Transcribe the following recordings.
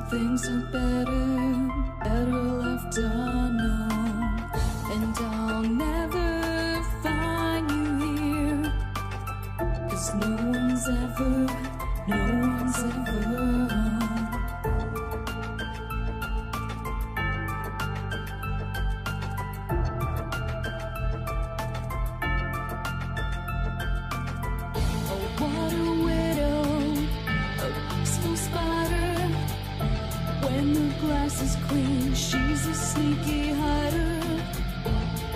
things are better left unknown. And I'll never find you here, 'cause no one's ever she's a sneaky hider.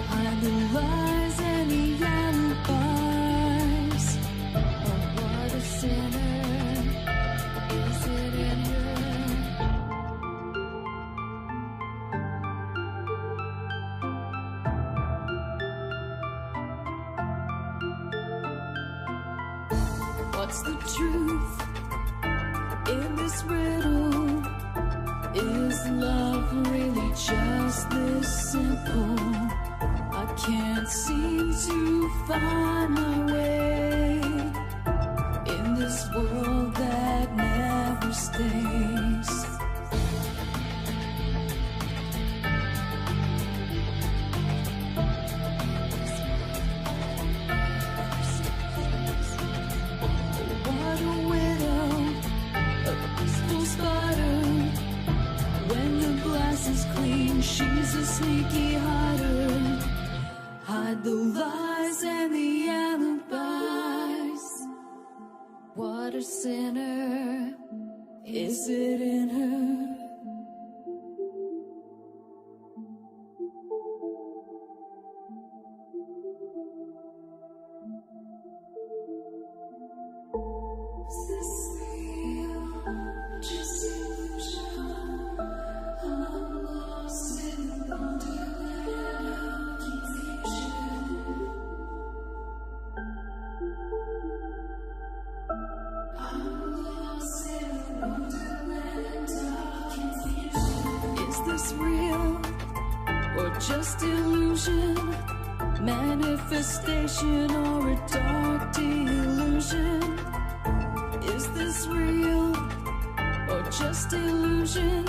Hide the lies and the alibis. Oh, what a sinner is it in her? What's the truth in this riddle? Is love really just this simple? I can't seem to find my way in this world that never stays. What a widow, a peaceful spider. When the glass is clean, she's a sneaky hider. Hide the lies and the alibis. What a sinner is it in her? Is this real? Just illusion? I'm lost in the wonderland of confusion. I'm lost in the wonderland of confusion. Is this real or just illusion? Manifestation or a dark delusion? Is this real or just illusion?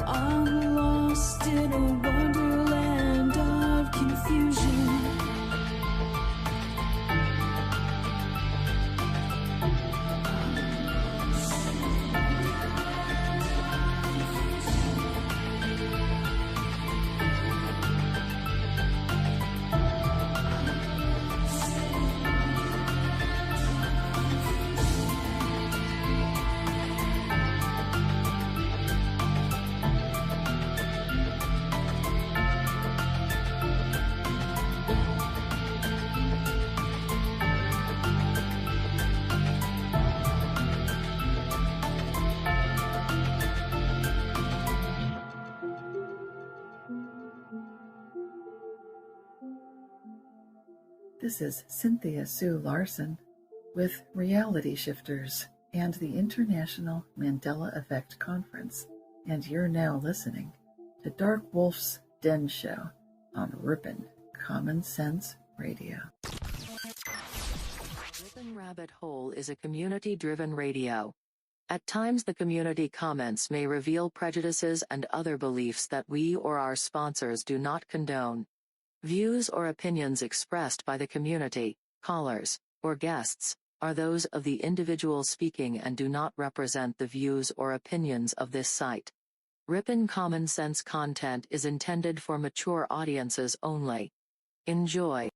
I'm lost in a wonderland of confusion. This is Cynthia Sue Larson with Reality Shifters and the International Mandela Effect Conference, and you're now listening to DarkWolf's Den Show on Rippin' Common Sense Radio. Rippin' Rabbit Hole is a community-driven radio. At times the community comments may reveal prejudices and other beliefs that we or our sponsors do not condone. Views or opinions expressed by the community, callers, or guests are those of the individual speaking and do not represent the views or opinions of this site. Rippin' Common Sense content is intended for mature audiences only. Enjoy.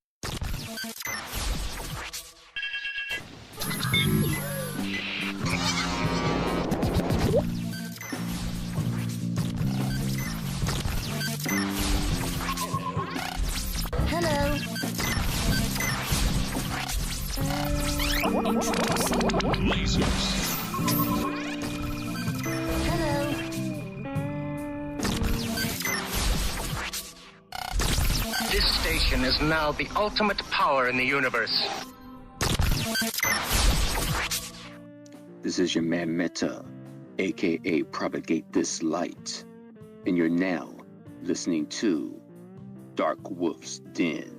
Hello. Lasers. Hello. This station is now the ultimate power in the universe. This is your man Meta, aka Propagate This Light, and you're now listening to DarkWolf's Den.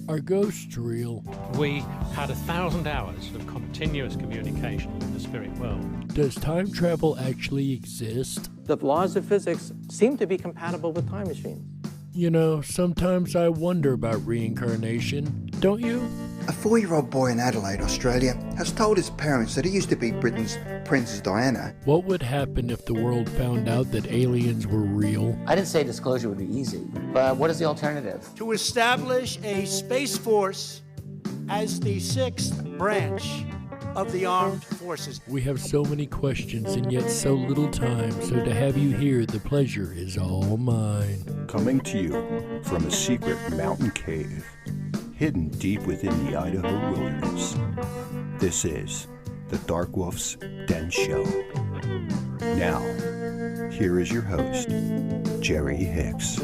Are Are ghosts real? We had 1,000 hours of continuous communication with the spirit world. Does time travel actually exist? The laws of physics seem to be compatible with time machines. You know, sometimes I wonder about reincarnation. Don't you? A 4-year-old boy in Adelaide, Australia, has told his parents that he used to be Britain's Princess Diana. What would happen if the world found out that aliens were real? I didn't say disclosure would be easy, but what is the alternative? To establish a space force as the 6th branch of the armed forces. We have so many questions and yet so little time, so to have you here, the pleasure is all mine. Coming to you from a secret mountain cave, hidden deep within the Idaho wilderness. This is the Darkwolf's Den Show. Now, here is your host, Jerry Hicks.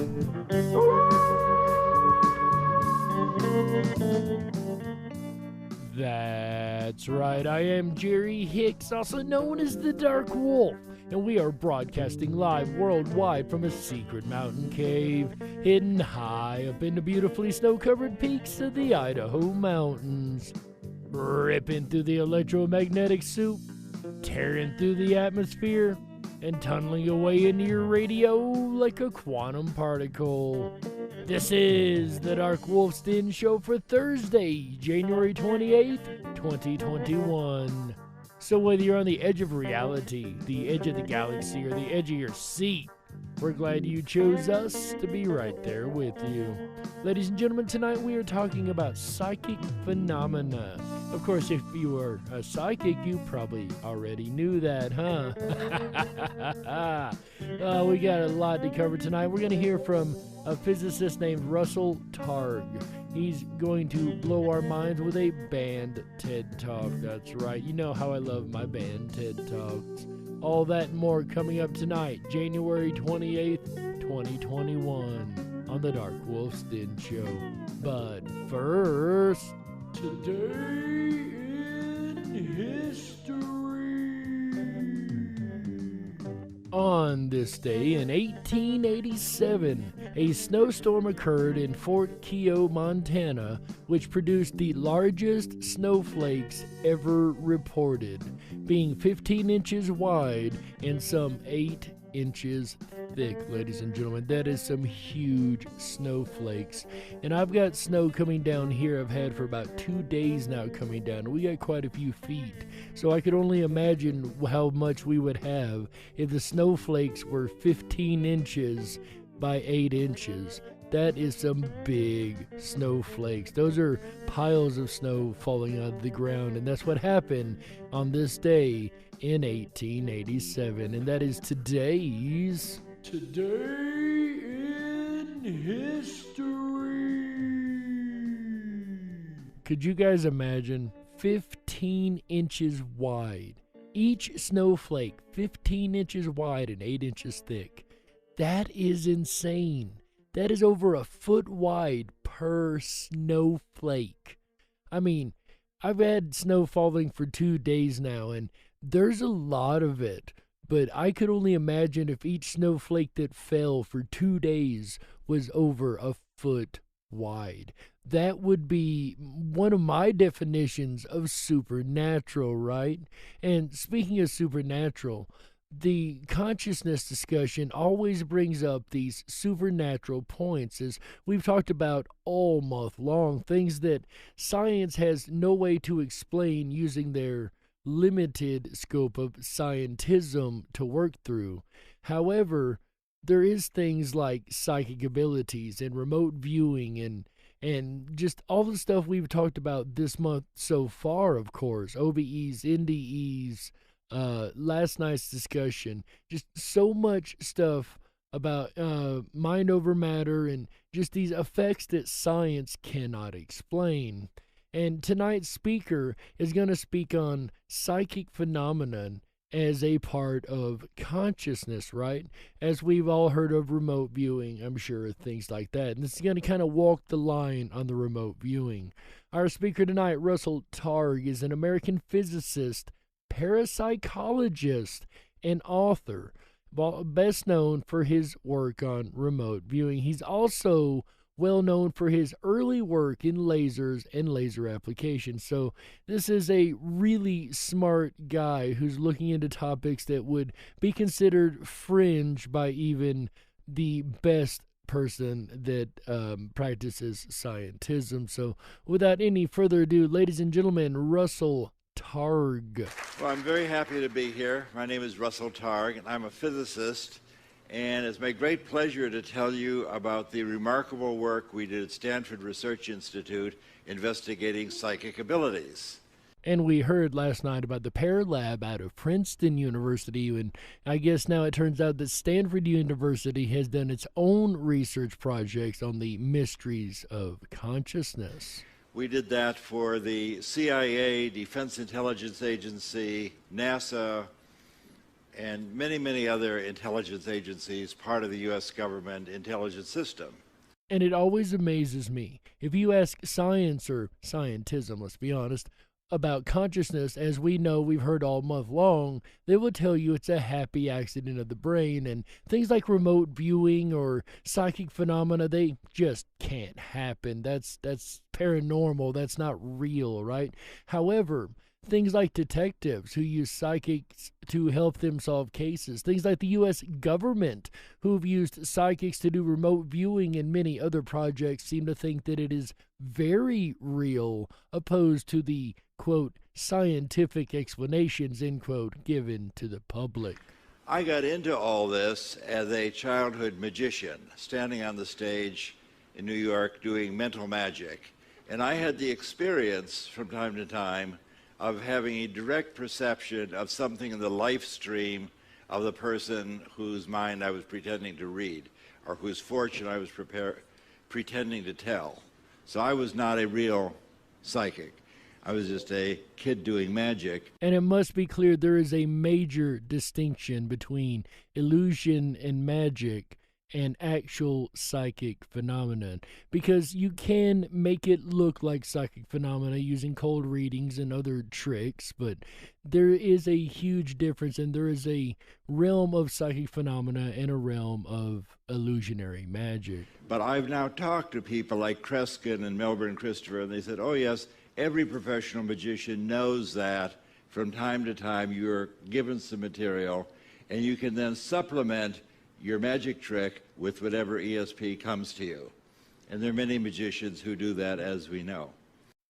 That's right, I am Jerry Hicks, also known as the Dark Wolf, and we are broadcasting live worldwide from a secret mountain cave hidden high up in the beautifully snow-covered peaks of the Idaho mountains. Ripping through the electromagnetic soup, tearing through the atmosphere, and tunneling away into your radio like a quantum particle. This is the DarkWolf's Den Show for Thursday, January 28th, 2021. So whether you're on the edge of reality, the edge of the galaxy, or the edge of your seat, we're glad you chose us to be right there with you. Ladies and gentlemen, tonight we are talking about psychic phenomena. Of course, if you are a psychic, you probably already knew that, huh? We got a lot to cover tonight. We're going to hear from a physicist named Russell Targ. He's going to blow our minds with a band TED Talk. That's right. You know how I love my band TED Talks. All that and more coming up tonight, January 28th, 2021, on the DarkWolf's Den Show. But first, today in history. On this day in 1887, a snowstorm occurred in Fort Keogh, Montana, which produced the largest snowflakes ever reported, being 15 inches wide and some 8 inches thick, ladies and gentlemen. That is some huge snowflakes. And I've got snow coming down here I've had for about 2 days now coming down. We got quite a few feet. So I could only imagine how much we would have if the snowflakes were 15 inches by 8 inches. That is some big snowflakes. Those are piles of snow falling out of the ground. And that's what happened on this day in 1887. And that is today's Today in History. Could you guys imagine 15 inches wide? Each snowflake 15 inches wide and 8 inches thick. That is insane. That is over a foot wide per snowflake. I mean, I've had snow falling for 2 days now, and there's a lot of it. But I could only imagine if each snowflake that fell for 2 days was over a foot wide. That would be one of my definitions of supernatural, right? And speaking of supernatural, the consciousness discussion always brings up these supernatural points, as we've talked about all month long, things that science has no way to explain using their limited scope of scientism to work through. However, there is things like psychic abilities and remote viewing and just all the stuff we've talked about this month so far, of course, OBEs, NDEs, last night's discussion, just so much stuff about mind over matter and just these effects that science cannot explain. And tonight's speaker is going to speak on psychic phenomenon as a part of consciousness, right? As we've all heard of remote viewing, I'm sure, things like that. And this is going to kind of walk the line on the remote viewing. Our speaker tonight, Russell Targ, is an American physicist, parapsychologist, and author, best known for his work on remote viewing. He's also well known for his early work in lasers and laser applications. So this is a really smart guy who's looking into topics that would be considered fringe by even the best person that practices scientism. So without any further ado, ladies and gentlemen, Russell Targ. Well, I'm very happy to be here. My name is Russell Targ, and I'm a physicist. And it's my great pleasure to tell you about the remarkable work we did at Stanford Research Institute investigating psychic abilities. And we heard last night about the Pear Lab out of Princeton University, and I guess now it turns out that Stanford University has done its own research projects on the mysteries of consciousness. We did that for the CIA, Defense Intelligence Agency, NASA, and many, many other intelligence agencies, part of the U.S. government intelligence system. And it always amazes me. If you ask science, or scientism, let's be honest, about consciousness, as we know, we've heard all month long, they will tell you it's a happy accident of the brain, and things like remote viewing or psychic phenomena, they just can't happen. That's paranormal. That's not real, right? However, things like detectives who use psychics to help them solve cases. Things like the U.S. government who've used psychics to do remote viewing and many other projects seem to think that it is very real, opposed to the, quote, scientific explanations, end quote, given to the public. I got into all this as a childhood magician, standing on the stage in New York doing mental magic. And I had the experience from time to time of having a direct perception of something in the life stream of the person whose mind I was pretending to read, or whose fortune I was pretending to tell. So I was not a real psychic. I was just a kid doing magic. And it must be clear there is a major distinction between illusion and magic and actual psychic phenomenon, because you can make it look like psychic phenomena using cold readings and other tricks, but there is a huge difference, and there is a realm of psychic phenomena and a realm of illusionary magic. But I've now talked to people like Kreskin and Melbourne Christopher, and they said, oh yes, every professional magician knows that from time to time you're given some material, and you can then supplement your magic trick with whatever ESP comes to you. And there are many magicians who do that, as we know.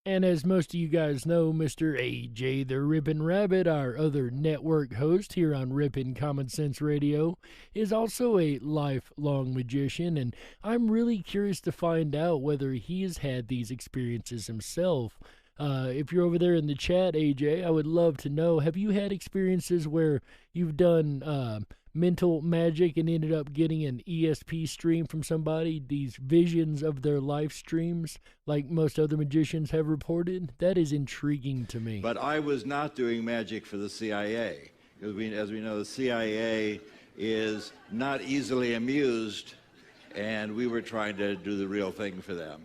And as most of you guys know, Mr. AJ the Rippin' Rabbit, our other network host here on Rippin' Common Sense Radio, is also a lifelong magician, and I'm really curious to find out whether he has had these experiences himself. If you're over there in the chat, AJ, I would love to know, have you had experiences where you've done mental magic and ended up getting an ESP stream from somebody, these visions of their life streams, like most other magicians have reported? That is intriguing to me. But I was not doing magic for the CIA. As we know, the CIA is not easily amused, and we were trying to do the real thing for them.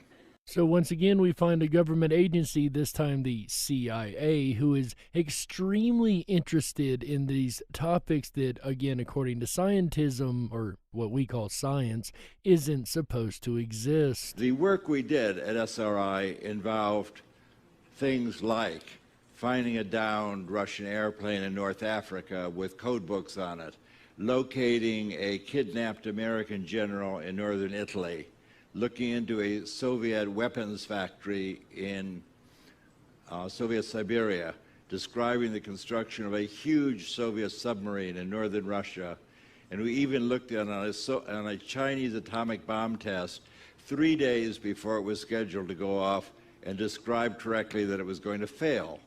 So once again, we find a government agency, this time the CIA, who is extremely interested in these topics that, again, according to scientism, or what we call science, isn't supposed to exist. The work we did at SRI involved things like finding a downed Russian airplane in North Africa with code books on it, locating a kidnapped American general in northern Italy, looking into a Soviet weapons factory in Soviet Siberia, describing the construction of a huge Soviet submarine in northern Russia. And we even looked on a Chinese atomic bomb test 3 days before it was scheduled to go off, and described correctly that it was going to fail.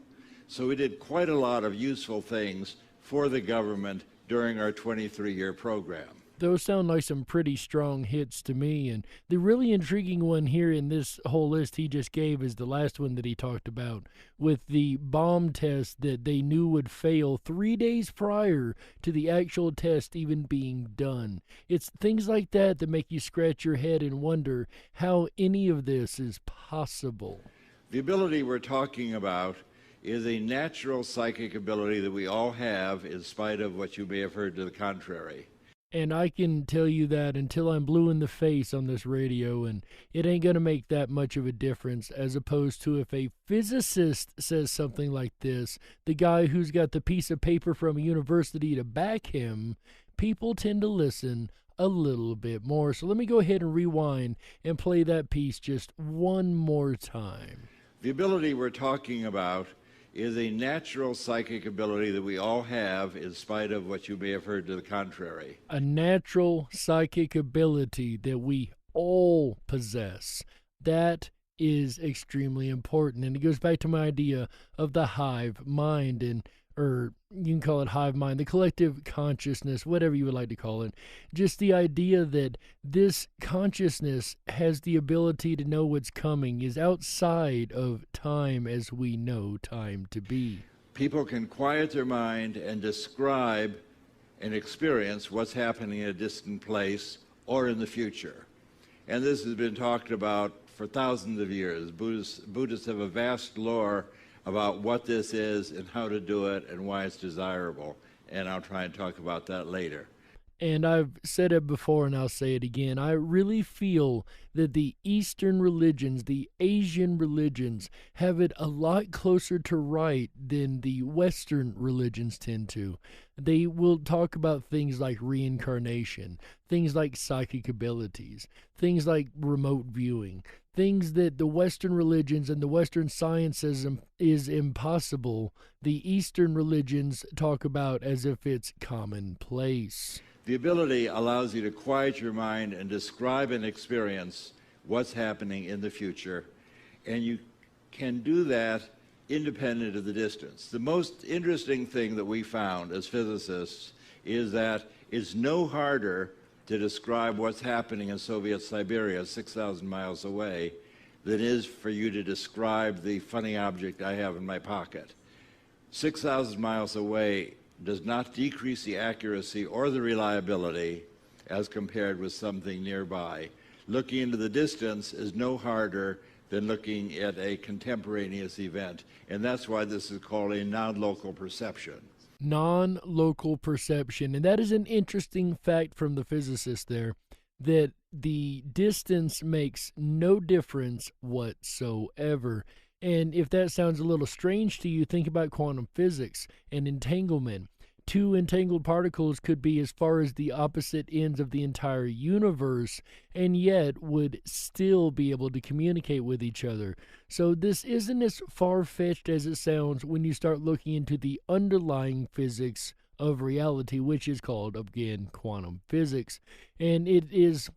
So we did quite a lot of useful things for the government during our 23-year program. Those sound like some pretty strong hits to me, and the really intriguing one here in this whole list he just gave is the last one that he talked about, with the bomb test that they knew would fail 3 days prior to the actual test even being done. It's things like that that make you scratch your head and wonder how any of this is possible. The ability we're talking about is a natural psychic ability that we all have, in spite of what you may have heard to the contrary. And I can tell you that until I'm blue in the face on this radio, and it ain't going to make that much of a difference, as opposed to if a physicist says something like this, the guy who's got the piece of paper from a university to back him, people tend to listen a little bit more. So let me go ahead and rewind and play that piece just one more time. The ability we're talking about is a natural psychic ability that we all have, in spite of what you may have heard to the contrary. A natural psychic ability that we all possess. That is extremely important. And it goes back to my idea of the hive mind, or you can call it hive mind, the collective consciousness, whatever you would like to call it. Just the idea that this consciousness has the ability to know what's coming, is outside of time as we know time to be. People can quiet their mind and describe and experience what's happening in a distant place or in the future. And this has been talked about for thousands of years. Buddhists have a vast lore about what this is and how to do it and why it's desirable. And I'll try and talk about that later. And I've said it before and I'll say it again. I really feel that the Eastern religions, the Asian religions, have it a lot closer to right than the Western religions tend to. They will talk about things like reincarnation, things like psychic abilities, things like remote viewing, things that the Western religions and the Western science is impossible. The Eastern religions talk about as if it's commonplace. The ability allows you to quiet your mind and describe and experience what's happening in the future, and you can do that independent of the distance. The most interesting thing that we found as physicists is that it's no harder to describe what's happening in Soviet Siberia, 6,000 miles away, than it is for you to describe the funny object I have in my pocket. 6,000 miles away does not decrease the accuracy or the reliability as compared with something nearby. Looking into the distance is no harder than looking at a contemporaneous event, and that's why this is called a non-local perception. Non-local perception, and that is an interesting fact from the physicist there, that the distance makes no difference whatsoever. And if that sounds a little strange to you, think about quantum physics and entanglement. Two entangled particles could be as far as the opposite ends of the entire universe, and yet would still be able to communicate with each other. So this isn't as far-fetched as it sounds when you start looking into the underlying physics of reality, which is called, again, quantum physics. And it is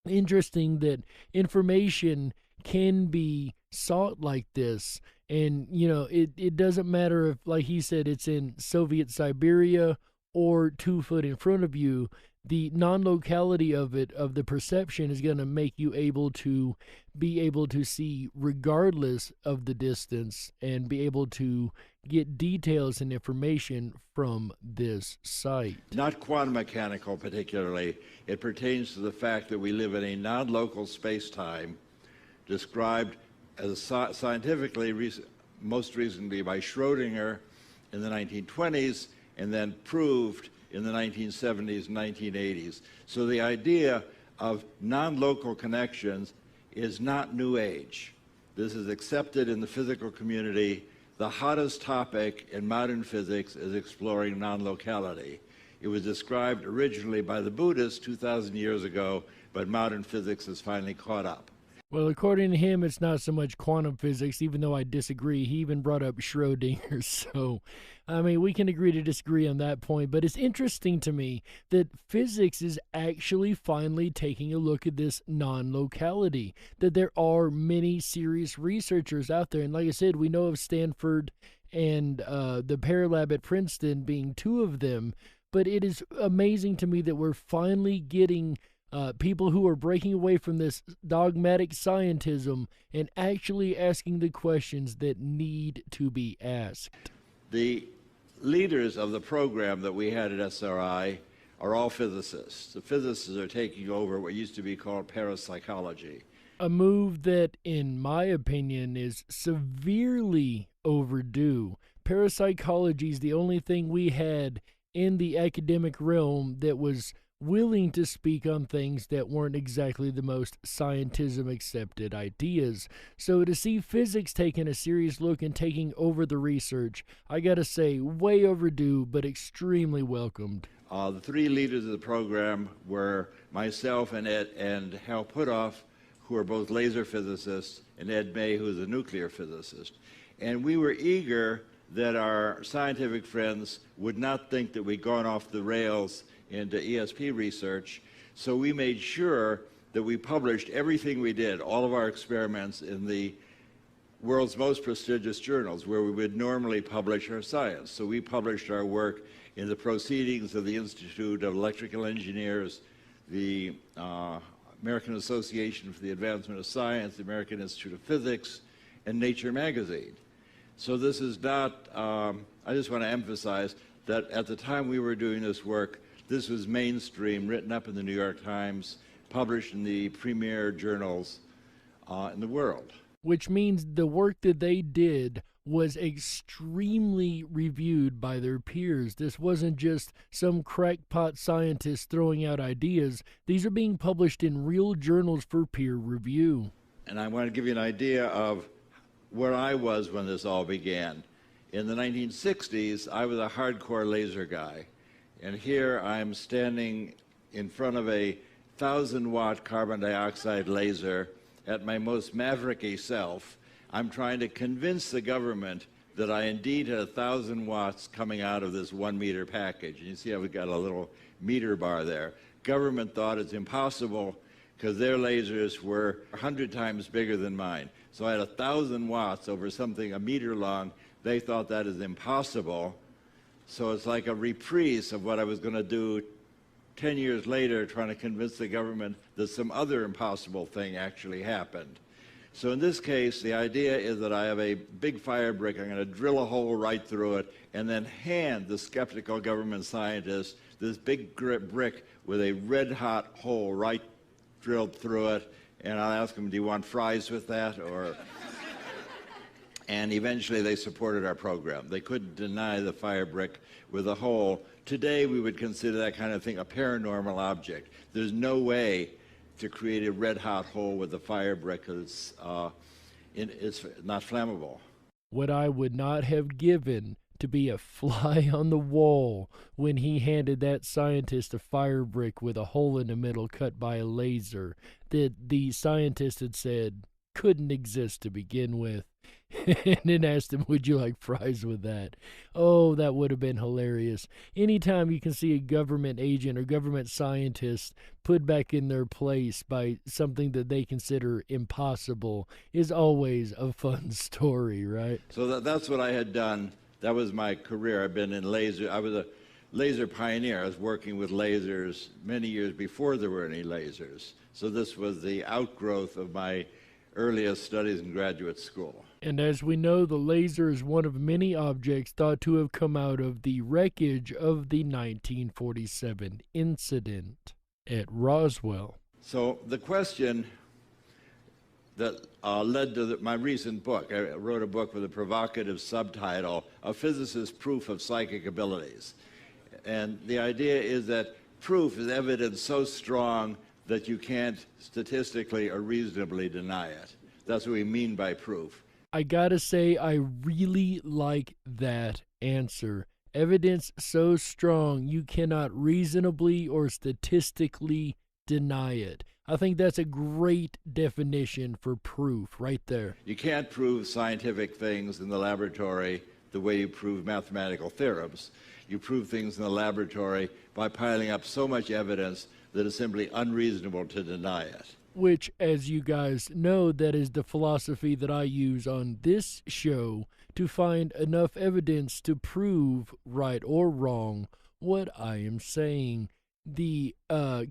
interesting that information can be sought like this. And, you know, it doesn't matter if, like he said, it's in Soviet Siberia or 2 foot in front of you. The non-locality of it, of the perception, is going to make you be able to see regardless of the distance and be able to get details and information from this site. Not quantum mechanical particularly. It pertains to the fact that we live in a non-local space-time described as scientifically, most recently by Schrödinger in the 1920s, and then proved in the 1970s and 1980s. So the idea of non-local connections is not new age. This is accepted in the physical community. The hottest topic in modern physics is exploring non-locality. It was described originally by the Buddhists 2,000 years ago, but modern physics has finally caught up. Well, according to him, it's not so much quantum physics, even though I disagree. He even brought up Schrödinger. So, I mean, we can agree to disagree on that point. But it's interesting to me that physics is actually finally taking a look at this non-locality, that there are many serious researchers out there. And like I said, we know of Stanford and the Paralab at Princeton being 2 of them. But it is amazing to me that we're finally getting people who are breaking away from this dogmatic scientism and actually asking the questions that need to be asked. The leaders of the program that we had at SRI are all physicists. The physicists are taking over what used to be called parapsychology. A move that, in my opinion, is severely overdue. Parapsychology is the only thing we had in the academic realm that was willing to speak on things that weren't exactly the most scientism accepted ideas. So to see physics taking a serious look and taking over the research, I gotta say, way overdue, but extremely welcomed. The three leaders of the program were myself and Hal Puthoff, who are both laser physicists, and Ed May, who is a nuclear physicist. And we were eager that our scientific friends would not think that we'd gone off the rails into ESP research, so we made sure that we published everything we did, all of our experiments, in the world's most prestigious journals where we would normally publish our science. So we published our work in the Proceedings of the Institute of Electrical Engineers, the American Association for the Advancement of Science, the American Institute of Physics, and Nature magazine. So this is not, I just want to emphasize that at the time we were doing this work, this was mainstream, written up in the New York Times, published in the premier journals in the world. Which means the work that they did was extremely reviewed by their peers. This wasn't just some crackpot scientist throwing out ideas. These are being published in real journals for peer review. And I want to give you an idea of where I was when this all began. In the 1960s, I was a hardcore laser guy. And here I'm standing in front of a 1,000-watt carbon dioxide laser at my most mavericky self. I'm trying to convince the government that I indeed had 1,000 watts coming out of this 1-meter package. And you see how we've got a little meter bar there. Government thought it's impossible because their lasers were 100 times bigger than mine. So I had 1,000 watts over something a meter long. They thought that is impossible. So it's like a reprise of what I was going to do 10 years later, trying to convince the government that some other impossible thing actually happened. So in this case, the idea is that I have a big fire brick. I'm going to drill a hole right through it and then hand the skeptical government scientists this big brick with a red-hot hole right drilled through it. And I'll ask them, do you want fries with that? And eventually they supported our program. They couldn't deny the fire brick with a hole. Today we would consider that kind of thing a paranormal object. There's no way to create a red-hot hole with a fire brick because it's not flammable. What I would not have given to be a fly on the wall when he handed that scientist a fire brick with a hole in the middle cut by a laser that the scientist had said couldn't exist to begin with. And then asked him, would you like fries with that? Oh, that would have been hilarious. Anytime you can see a government agent or government scientist put back in their place by something that they consider impossible is always a fun story, right? So that's what I had done. That was my career. I've been in laser. I was a laser pioneer. I was working with lasers many years before there were any lasers. So this was the outgrowth of my earliest studies in graduate school. And as we know, the laser is one of many objects thought to have come out of the wreckage of the 1947 incident at Roswell. So the question that led to my recent book, I wrote a book with a provocative subtitle, A Physicist's Proof of Psychic Abilities. And the idea is that proof is evidence so strong that you can't statistically or reasonably deny it. That's what we mean by proof. I gotta say, I really like that answer. Evidence so strong you cannot reasonably or statistically deny it. I think that's a great definition for proof right there. You can't prove scientific things in the laboratory the way you prove mathematical theorems. You prove things in the laboratory by piling up so much evidence that it's simply unreasonable to deny it. Which, as you guys know, that is the philosophy that I use on this show to find enough evidence to prove right or wrong what I am saying. The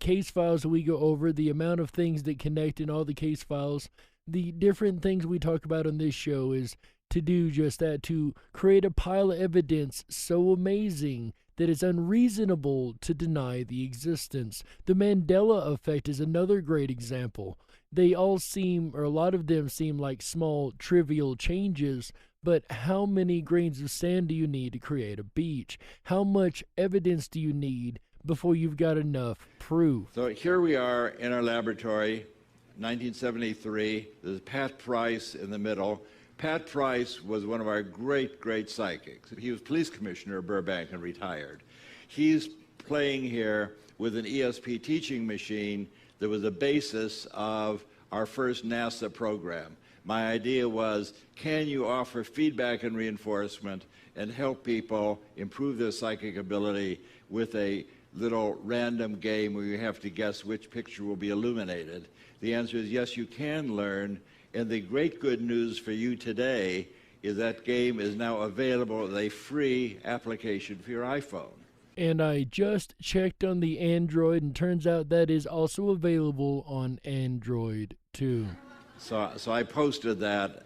case files that we go over, the amount of things that connect in all the case files, the different things we talk about on this show is to do just that, to create a pile of evidence so amazing that it's unreasonable to deny the existence. The Mandela effect is another great example. They all seem, or a lot of them seem like small, trivial changes, but how many grains of sand do you need to create a beach? How much evidence do you need before you've got enough proof. So here we are in our laboratory, 1973. There's Pat Price in the middle. Pat Price was one of our great, great psychics. He was police commissioner of Burbank and retired. He's playing here with an ESP teaching machine that was the basis of our first NASA program. My idea was, can you offer feedback and reinforcement and help people improve their psychic ability with a little random game where you have to guess which picture will be illuminated? The answer is yes, you can learn. And the great good news for you today is that game is now available as a free application for your iPhone. And I just checked on the Android, and turns out that is also available on Android too. So I posted that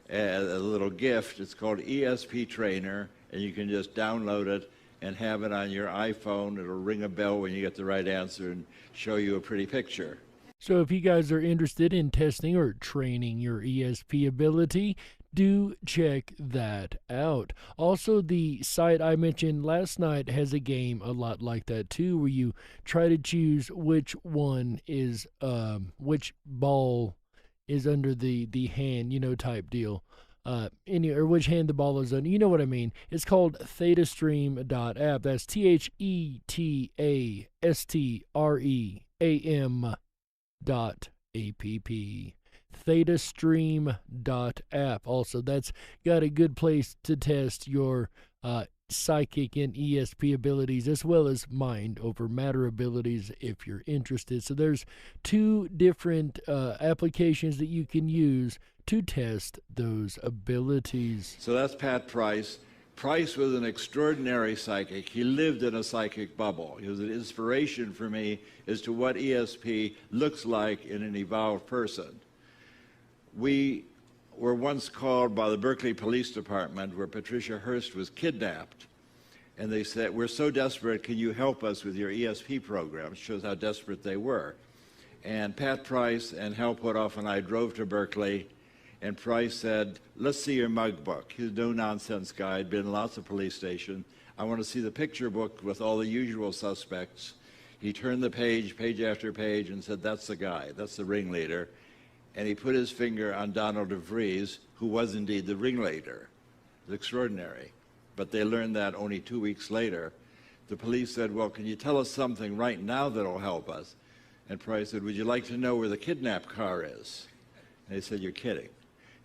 as a little gift. It's called ESP Trainer, and you can just download it and have it on your iPhone. It'll ring a bell when you get the right answer and show you a pretty picture. So if you guys are interested in testing or training your ESP ability, do check that out. Also, the site I mentioned last night has a game a lot like that too, where you try to choose which one is, which ball is under the hand, type deal. Or which hand the ball is under. You know what I mean. It's called ThetaStream.app. That's TheTastream.app. ThetaStream.app. Also, that's got a good place to test your psychic and ESP abilities, as well as mind over matter abilities if you're interested. So there's two different applications that you can use to test those abilities. So that's Pat Price. Price was an extraordinary psychic. He lived in a psychic bubble. He was an inspiration for me as to what ESP looks like in an evolved person. We were once called by the Berkeley Police Department, where Patricia Hearst was kidnapped, and they said, "We're so desperate, can you help us with your ESP program?" It shows how desperate they were. And Pat Price and Hal Putoff and I drove to Berkeley, and Price said, "Let's see your mug book." He's a no-nonsense guy, had been in lots of police stations. "I want to see the picture book with all the usual suspects." He turned the page after page, and said, "That's the guy, that's the ringleader." And he put his finger on Donald DeVries, who was indeed the ringleader. It was extraordinary. But they learned that only 2 weeks later. The police said, "Well, can you tell us something right now that'll help us?" And Price said, "Would you like to know where the kidnapped car is?" And they said, "You're kidding."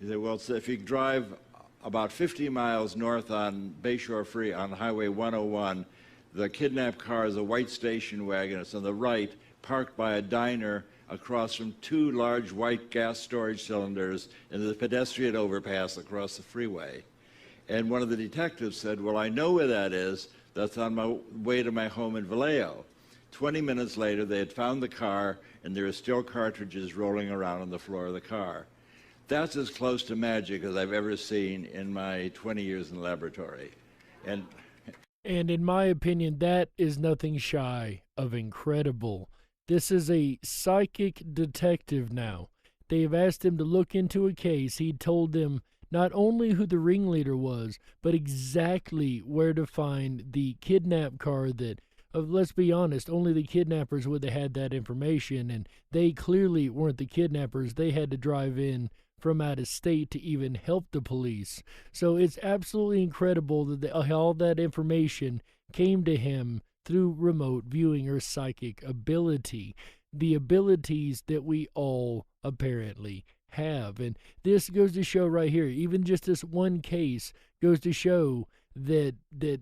He said, "Well, so if you drive about 50 miles north on Bayshore Free on Highway 101, the kidnapped car is a white station wagon. It's on the right, parked by a diner across from two large white gas storage cylinders and the pedestrian overpass across the freeway." And one of the detectives said, "Well, I know where that is. That's on my way to my home in Vallejo." 20 minutes later, they had found the car, and there are still cartridges rolling around on the floor of the car. That's as close to magic as I've ever seen in my 20 years in the laboratory. And in my opinion, that is nothing shy of incredible. This is a psychic detective now. They've asked him to look into a case. He told them not only who the ringleader was, but exactly where to find the kidnap car that, let's be honest, only the kidnappers would have had that information, and they clearly weren't the kidnappers. They had to drive in from out of state to even help the police. So it's absolutely incredible that all that information came to him through remote viewing or psychic ability, the abilities that we all apparently have. And this goes to show right here, even just this one case goes to show that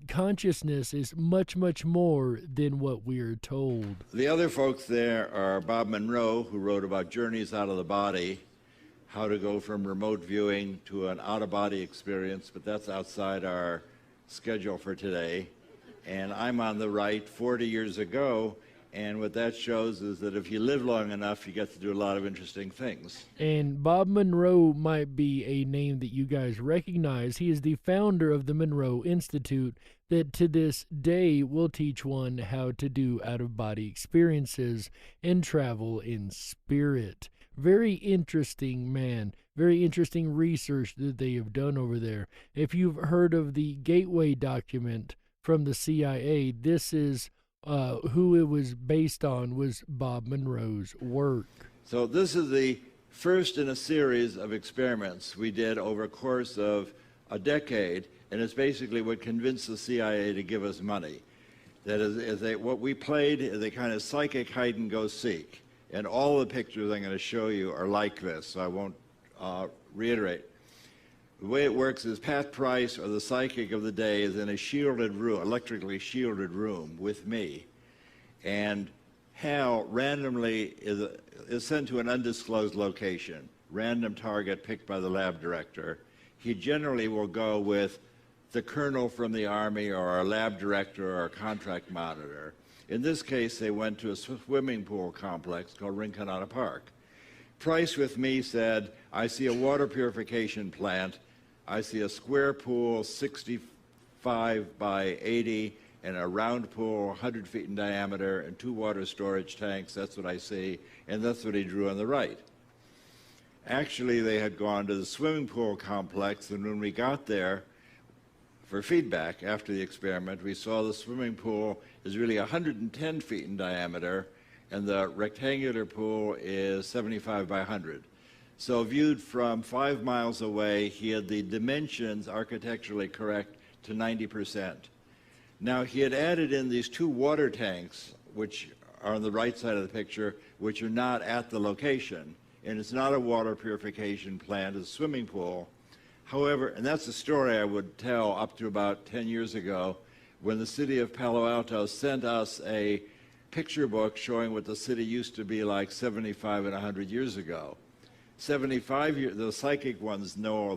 consciousness is much, much more than what we're told. the other folks there are Bob Monroe, who wrote about journeys out of the body, how to go from remote viewing to an out-of-body experience, but that's outside our schedule for today. And I'm on the right 40 years ago, and what that shows is that if you live long enough, you get to do a lot of interesting things. And Bob Monroe might be a name that you guys recognize. He is the founder of the Monroe Institute that to this day will teach one how to do out-of-body experiences and travel in spirit. Very interesting man. Very interesting research that they have done over there. If you've heard of the Gateway document from the CIA, this is who it was based on was Bob Monroe's work. So this is the first in a series of experiments we did over a course of a decade, and it's basically what convinced the CIA to give us money. That is what we played is a kind of psychic hide-and-go-seek, and all the pictures I'm going to show you are like this, so I won't reiterate. The way it works is Pat Price, or the psychic of the day, is in a shielded room, electrically shielded room with me, and Hal randomly is sent to an undisclosed location, random target picked by the lab director. He generally will go with the colonel from the Army or a lab director or a contract monitor. In this case, they went to a swimming pool complex called Rinconada Park. Price with me said, I see a water purification plant, I see a square pool 65 by 80 and a round pool 100 feet in diameter and 2 water storage tanks. That's what I see, and that's what he drew on the right. Actually, they had gone to the swimming pool complex, and when we got there for feedback after the experiment, we saw the swimming pool is really 110 feet in diameter, and the rectangular pool is 75 by 100. So viewed from 5 miles away, he had the dimensions architecturally correct to 90%. Now, he had added in these 2 water tanks, which are on the right side of the picture, which are not at the location. And it's not a water purification plant, it's a swimming pool. However, and that's a story I would tell up to about 10 years ago, when the city of Palo Alto sent us a picture book showing what the city used to be like 75 and 100 years ago. 75 years, the psychic ones know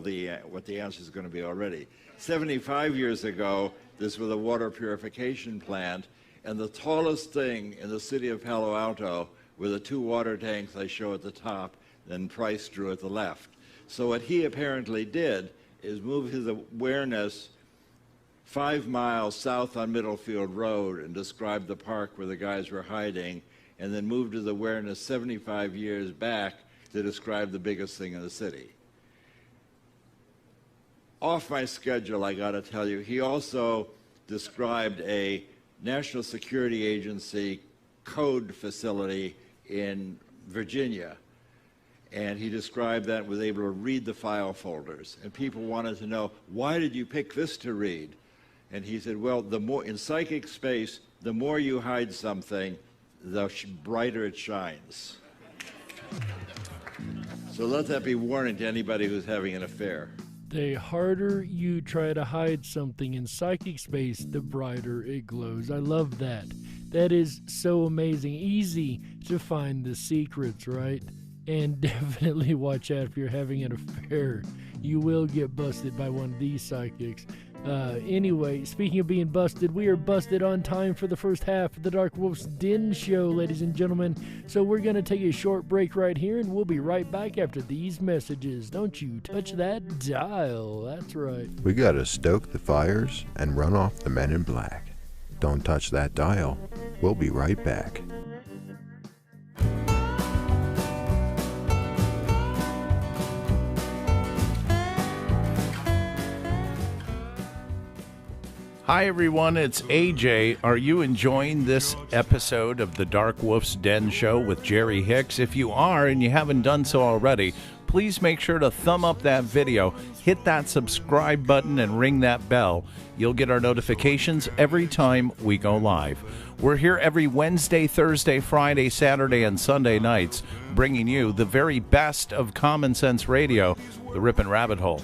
what the answer is going to be already. 75 years ago, this was a water purification plant, and the tallest thing in the city of Palo Alto were the 2 water tanks I show at the top, and Price drew at the left. So what he apparently did is move his awareness 5 miles south on Middlefield Road and describe the park where the guys were hiding, and then moved his awareness 75 years back to describe the biggest thing in the city. Off my schedule, I got to tell you, he also described a National Security Agency code facility in Virginia. And he described that and was able to read the file folders. And people wanted to know, why did you pick this to read? And he said, well, the more in psychic space, the more you hide something, the brighter it shines. So let that be warning to anybody who's having an affair. The harder you try to hide something in psychic space, the brighter it glows. I love that. That is so amazing. Easy to find the secrets, right? And definitely watch out if you're having an affair. You will get busted by one of these psychics. Anyway, speaking of being busted, we are busted on time for the first half of the DarkWolf's Den Show, ladies and gentlemen. So we're going to take a short break right here, and we'll be right back after these messages. Don't you touch that dial. That's right. We got to stoke the fires and run off the men in black. Don't touch that dial. We'll be right back. Hi everyone, it's AJ. Are you enjoying this episode of the DarkWolf's Den Show with Jerry Hicks? If you are and you haven't done so already, please make sure to thumb up that video, hit that subscribe button, and ring that bell. You'll get our notifications every time we go live. We're here every Wednesday, Thursday, Friday, Saturday, and Sunday nights, bringing you the very best of common sense radio, the Rippin' Rabbit Hole.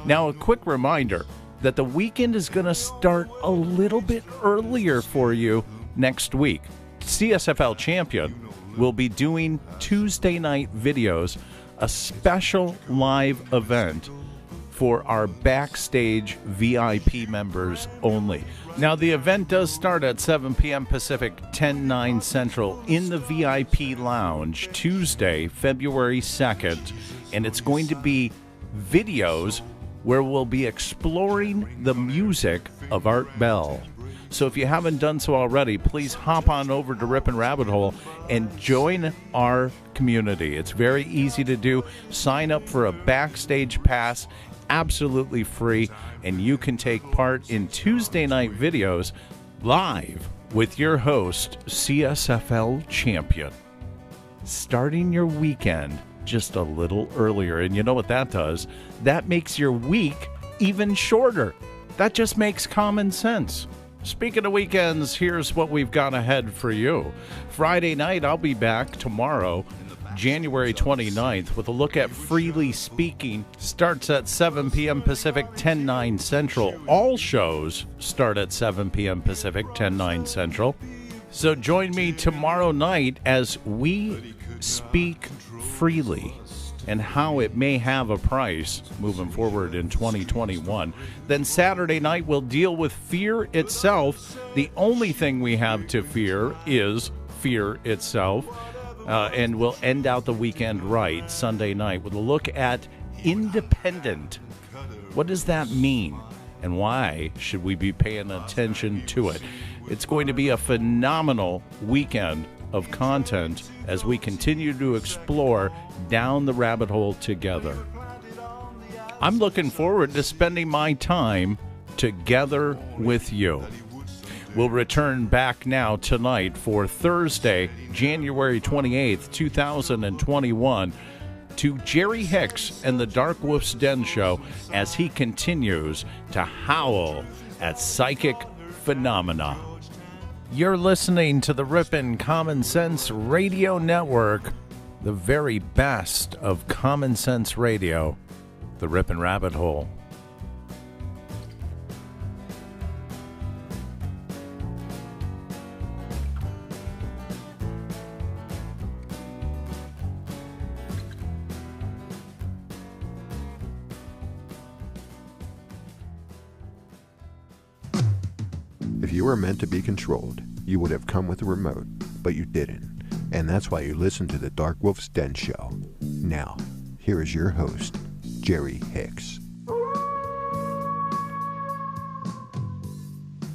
Now, a quick reminder that the weekend is going to start a little bit earlier for you next week. CSFL Champion will be doing Tuesday night videos, a special live event for our backstage VIP members only. Now, the event does start at 7 p.m. Pacific, 10/9 Central in the VIP Lounge, Tuesday, February 2nd, and it's going to be videos where we'll be exploring the music of Art Bell. So if you haven't done so already, please hop on over to Rippin' Rabbit Hole and join our community. It's very easy to do. Sign up for a backstage pass, absolutely free, and you can take part in Tuesday night videos Live with your host, CSFL champion. Starting your weekend just a little earlier. And you know what that does? That makes your week even shorter. That just makes common sense. Speaking of weekends, here's what we've got ahead for you. Friday night, I'll be back tomorrow, January 29th, with a look at Freely Speaking. Starts at 7 p.m. Pacific, 10/9 Central. All shows start at 7 p.m. Pacific, 10/9 Central. So join me tomorrow night as we speak freely and how it may have a price moving forward in 2021. Then Saturday night, we'll deal with fear itself. The only thing we have to fear is fear itself. And we'll end out the weekend right Sunday night with a look at independent. What does that mean? And why should we be paying attention to it? It's going to be a phenomenal weekend of content as we continue to explore down the rabbit hole together. I'm looking forward to spending my time together with you. We'll return back now tonight for Thursday, January 28th, 2021, to Jerry Hicks and the DarkWolf's Den Show as he continues to howl at psychic phenomena. You're listening to the Rippin' Common Sense Radio Network, the very best of common sense radio, the Rippin' Rabbit Hole. If you were meant to be controlled, you would have come with a remote, but you didn't. And that's why you listen to the DarkWolf's Den Show. Now, here is your host, Jerry Hicks.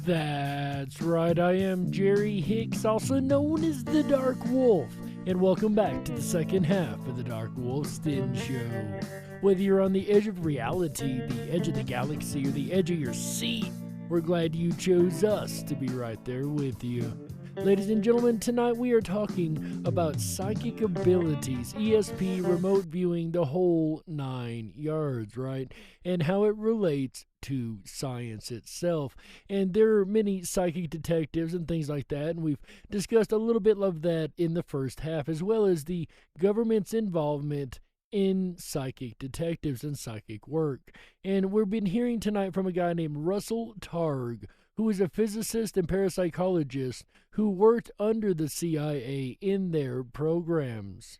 That's right, I am Jerry Hicks, also known as the Dark Wolf, and welcome back to the second half of the DarkWolf's Den Show. Whether you're on the edge of reality, the edge of the galaxy, or the edge of your seat, we're glad you chose us to be right there with you. Ladies and gentlemen, tonight we are talking about psychic abilities, ESP, remote viewing, the whole 9 yards, right? And how it relates to science itself. And there are many psychic detectives and things like that, and we've discussed a little bit of that in the first half, as well as the government's involvement in psychic detectives and psychic work. And we've been hearing tonight from a guy named Russell Targ, who is a physicist and parapsychologist who worked under the CIA in their programs.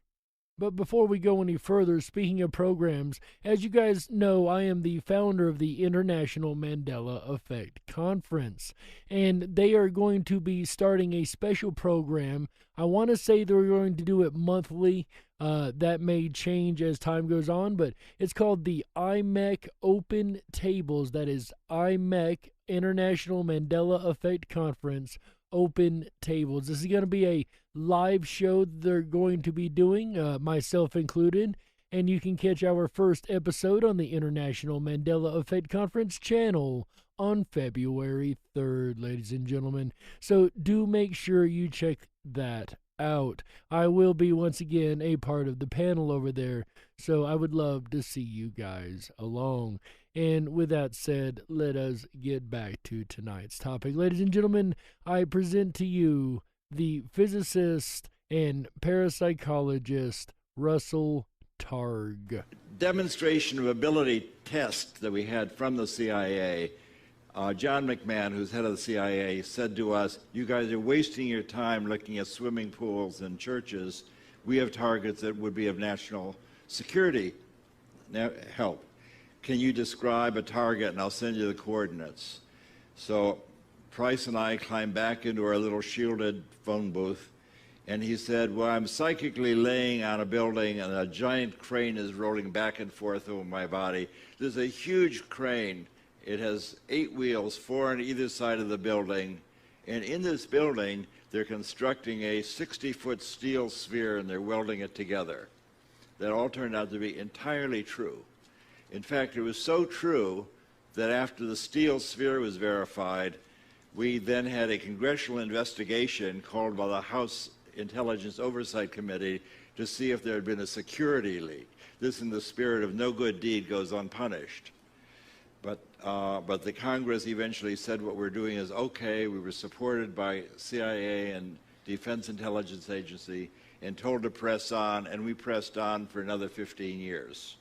But before we go any further, speaking of programs, as you guys know, I am the founder of the International Mandela Effect Conference, and they are going to be starting a special program. I want to say they're going to do it monthly. That may change as time goes on, but it's called the IMEC Open Tables. That is IMEC, International Mandela Effect Conference, Open Tables. This is going to be a live show they're going to be doing, myself included, and you can catch our first episode on the International Mandela Effect Conference channel on February 3rd, ladies and gentlemen. So do make sure you check that out. I will be once again a part of the panel over there, so I would love to see you guys along. And with that said, let us get back to tonight's topic. Ladies and gentlemen, I present to you the physicist and parapsychologist Russell Targ. Demonstration of ability test that we had from the CIA. John McMahon, who's head of the CIA, said to us, "You guys are wasting your time looking at swimming pools and churches. We have targets that would be of national security help. Can you describe a target, and I'll send you the coordinates?" So Price and I climbed back into our little shielded phone booth, and he said, "Well, I'm psychically laying on a building, and a giant crane is rolling back and forth over my body. There's a huge crane. It has 8 wheels, 4 on either side of the building, and in this building, they're constructing a 60-foot steel sphere, and they're welding it together." That all turned out to be entirely true. In fact, it was so true that after the steel sphere was verified, We then had a congressional investigation called by the House Intelligence Oversight Committee to see if there had been a security leak. This in the spirit of no good deed goes unpunished. But the Congress eventually said what we're doing is okay. We were supported by CIA and Defense Intelligence Agency and told to press on, and we pressed on for another 15 years.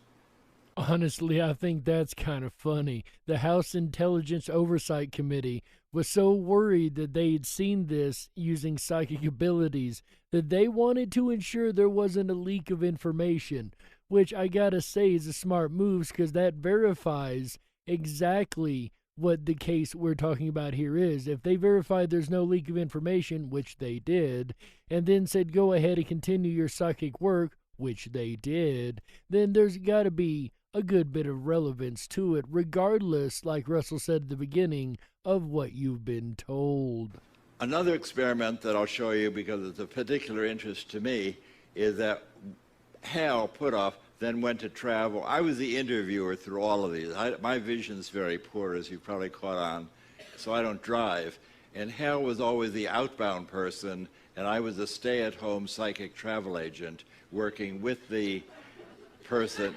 Honestly, I think that's kind of funny. The House Intelligence Oversight Committee was so worried that they had seen this using psychic abilities that they wanted to ensure there wasn't a leak of information, which I gotta say is a smart move because that verifies exactly what the case we're talking about here is. If they verified there's no leak of information, which they did, and then said go ahead and continue your psychic work, which they did, then there's got to be a good bit of relevance to it, regardless, like Russell said at the beginning, of what you've been told. Another experiment that I'll show you because it's of particular interest to me is that Hal Puthoff then went to travel. I was the interviewer through all of these. My vision's very poor, as you probably caught on, so I don't drive. And Hal was always the outbound person, and I was a stay-at-home psychic travel agent working with the person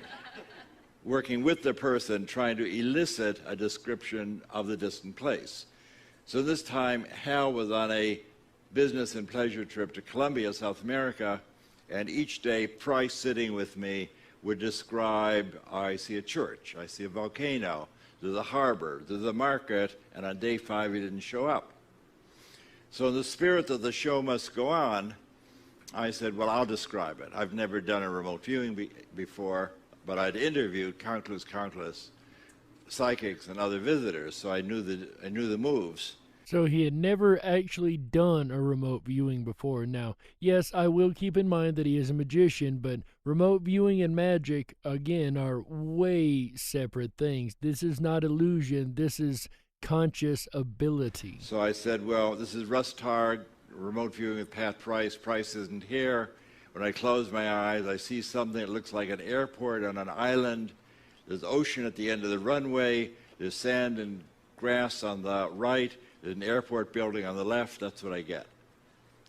trying to elicit a description of the distant place. So this time, Hal was on a business and pleasure trip to Colombia, South America, and each day, Price sitting with me would describe, I see a church, I see a volcano, there's a harbor, there's a market, and on day 5 he didn't show up. So in the spirit that the show must go on, I said, well, I'll describe it. I've never done a remote viewing before, but I'd interviewed countless psychics and other visitors, so I knew the moves. So he had never actually done a remote viewing before. Now, yes, I will keep in mind that he is a magician, but remote viewing and magic, again, are way separate things. This is not illusion. This is conscious ability. So I said, well, this is Russ Targ, remote viewing with Pat Price. Price isn't here. When I close my eyes, I see something that looks like an airport on an island. There's ocean at the end of the runway. There's sand and grass on the right. There's an airport building on the left. That's what I get.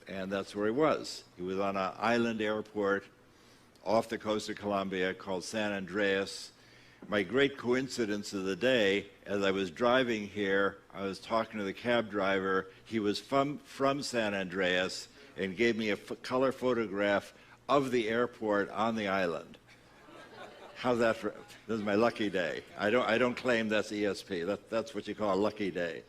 And that's where he was. He was on an island airport off the coast of Colombia called San Andreas. My great coincidence of the day, as I was driving here, I was talking to the cab driver. He was from San Andreas and gave me a color photograph of the airport on the island. How's that for, this is my lucky day. I don't claim that's ESP. That's what you call a lucky day.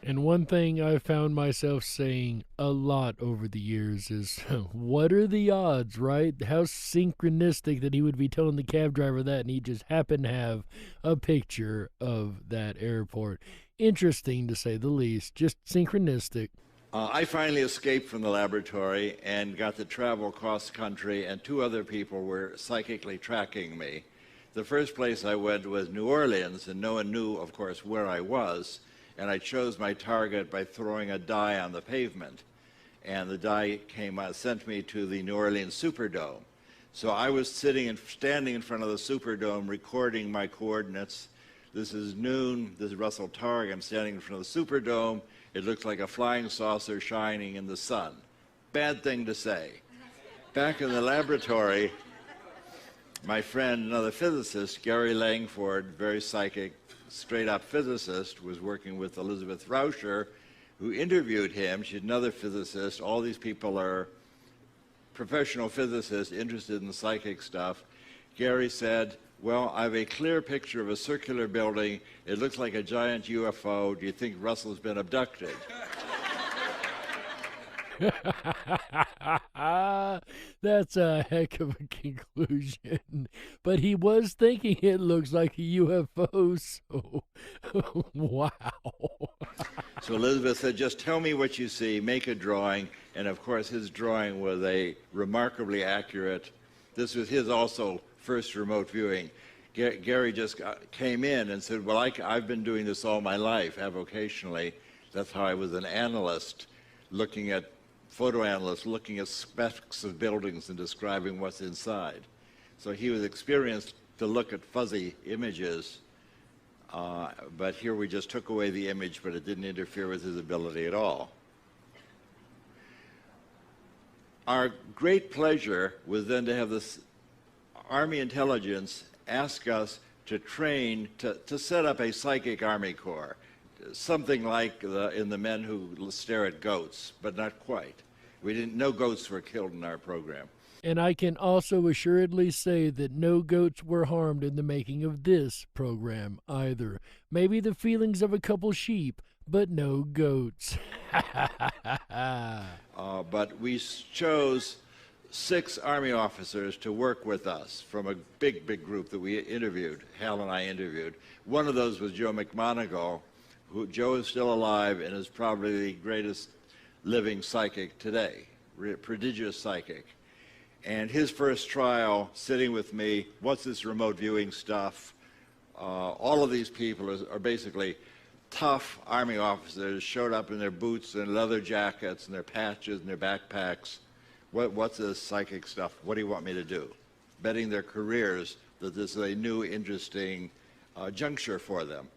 And one thing I've found myself saying a lot over the years is, what are the odds, right? How synchronistic that he would be telling the cab driver that and he just happened to have a picture of that airport. Interesting, to say the least. Just synchronistic. I finally escaped from the laboratory and got to travel across country, and 2 other people were psychically tracking me. The first place I went was New Orleans, and no one knew, of course, where I was. And I chose my target by throwing a die on the pavement. And the die sent me to the New Orleans Superdome. So I was standing in front of the Superdome recording my coordinates. This is noon, this is Russell Targ, I'm standing in front of the Superdome. It looks like a flying saucer shining in the sun. Bad thing to say. Back in the laboratory, my friend, another physicist, Gary Langford, very psychic, straight-up physicist, was working with Elizabeth Rauscher, who interviewed him. She's another physicist. All these people are professional physicists interested in psychic stuff. Gary said, well, I have a clear picture of a circular building. It looks like a giant UFO. Do you think Russell's been abducted? That's a heck of a conclusion. But he was thinking it looks like a UFO, so wow. So Elizabeth said, just tell me what you see, make a drawing. And of course, his drawing was a remarkably accurate. This was his also first remote viewing. Gary just came in and said, well, I've been doing this all my life, avocationally. That's how I was an analyst, photo analyst, looking at specs of buildings and describing what's inside. So he was experienced to look at fuzzy images But here we just took away the image, but it didn't interfere with his ability at all. Our great pleasure was then to have this Army intelligence ask us to train, to set up a psychic Army Corps, something like in the Men Who Stare at Goats, but not quite. We didn't, no goats were killed in our program. And I can also assuredly say that no goats were harmed in the making of this program either. Maybe the feelings of a couple sheep, but no goats. But we chose 6 Army officers to work with us from a big, big group that we interviewed, Hal and I interviewed. One of those was Joe McMoneagle, who Joe is still alive and is probably the greatest living psychic today, prodigious psychic. And his first trial, sitting with me, what's this remote viewing stuff? All of these people are basically tough Army officers, showed up in their boots and leather jackets and their patches and their backpacks. What's this psychic stuff? What do you want me to do? Betting their careers that this is a new, interesting juncture for them.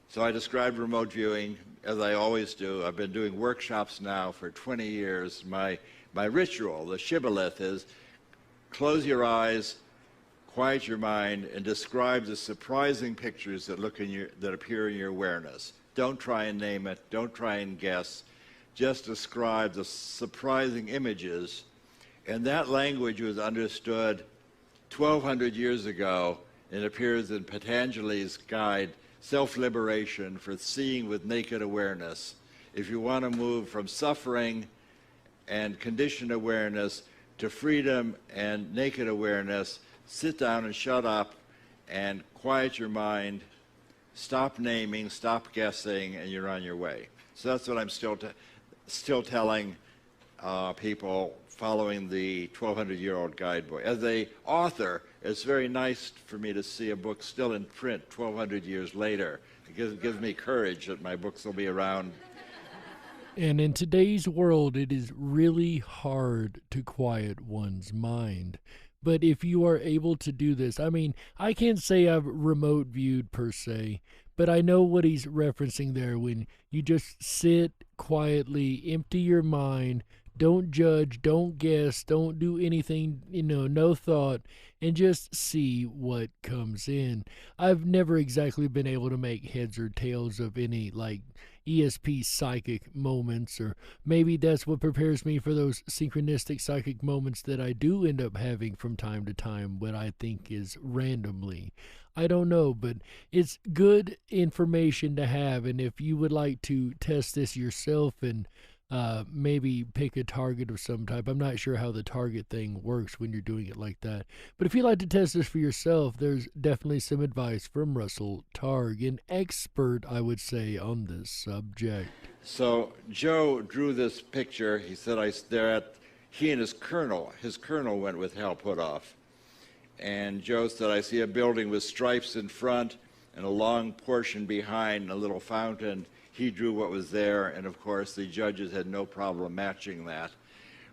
So I described remote viewing, as I always do. I've been doing workshops now for 20 years. My ritual, the shibboleth, is close your eyes, quiet your mind, and describe the surprising pictures that appear in your awareness. Don't try and name it. Don't try and guess. Just describe the surprising images. And that language was understood 1,200 years ago and appears in Patanjali's guide, Self-Liberation for Seeing with Naked Awareness. If you want to move from suffering and conditioned awareness to freedom and naked awareness, sit down and shut up and quiet your mind, stop naming, stop guessing, and you're on your way. So that's what I'm still telling people following the 1,200-year-old guidebook. As an author, it's very nice for me to see a book still in print 1,200 years later. It gives me courage that my books will be around. And in today's world, it is really hard to quiet one's mind. But if you are able to do this, I mean, I can't say I've remote viewed per se, but I know what he's referencing there when you just sit quietly, empty your mind, don't judge, don't guess, don't do anything, no thought, and just see what comes in. I've never exactly been able to make heads or tails of any, ESP psychic moments, or maybe that's what prepares me for those synchronistic psychic moments that I do end up having from time to time, what I think is randomly. I don't know, but it's good information to have, and if you would like to test this yourself and maybe pick a target of some type. I'm not sure how the target thing works when you're doing it like that. But if you'd like to test this for yourself, there's definitely some advice from Russell Targ, an expert, I would say, on this subject. So Joe drew this picture. He said, he and his colonel went with Hal Puthoff. And Joe said, I see a building with stripes in front and a long portion behind, a little fountain. He drew what was there, and of course the judges had no problem matching that.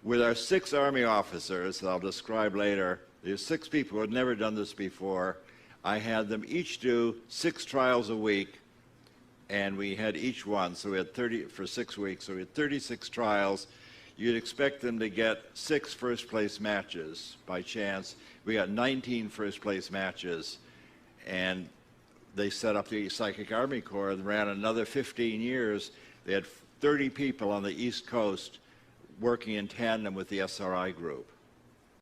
With our 6 Army officers, that I'll describe later, there's 6 people who had never done this before. I had them each do 6 trials a week, and we had each one, so we had 30 for 6 weeks, so we had 36 trials. You'd expect them to get 6 first-place matches by chance. We got 19 first-place matches, and they set up the Psychic Army Corps and ran another 15 years. They had 30 people on the East Coast working in tandem with the SRI group.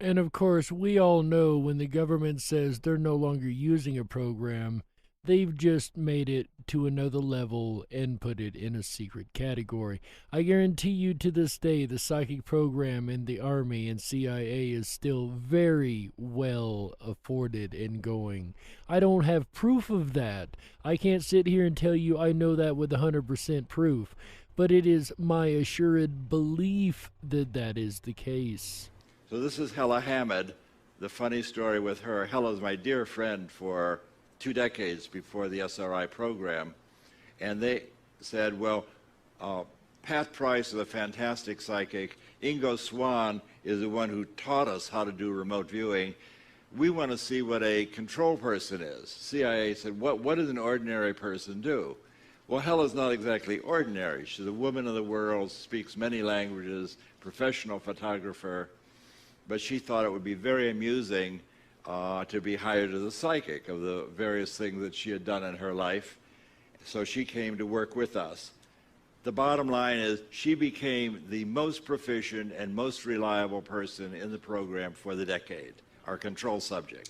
And of course, we all know when the government says they're no longer using a program, they've just made it to another level and put it in a secret category. I guarantee you to this day, the psychic program in the Army and CIA is still very well afforded and going. I don't have proof of that. I can't sit here and tell you I know that with 100% proof, but it is my assured belief that that is the case. So this is Hella Hamid, the funny story with her. Hella's my dear friend for 2 decades before the SRI program, and they said, well, Pat Price is a fantastic psychic. Ingo Swan is the one who taught us how to do remote viewing. we want to see what a control person is. CIA said, what does an ordinary person do? Well, Hela's not exactly ordinary. She's a woman of the world, speaks many languages, professional photographer, but she thought it would be very amusing to be hired as a psychic of the various things that she had done in her life. So she came to work with us. The bottom line is she became the most proficient and most reliable person in the program for the decade, our control subject.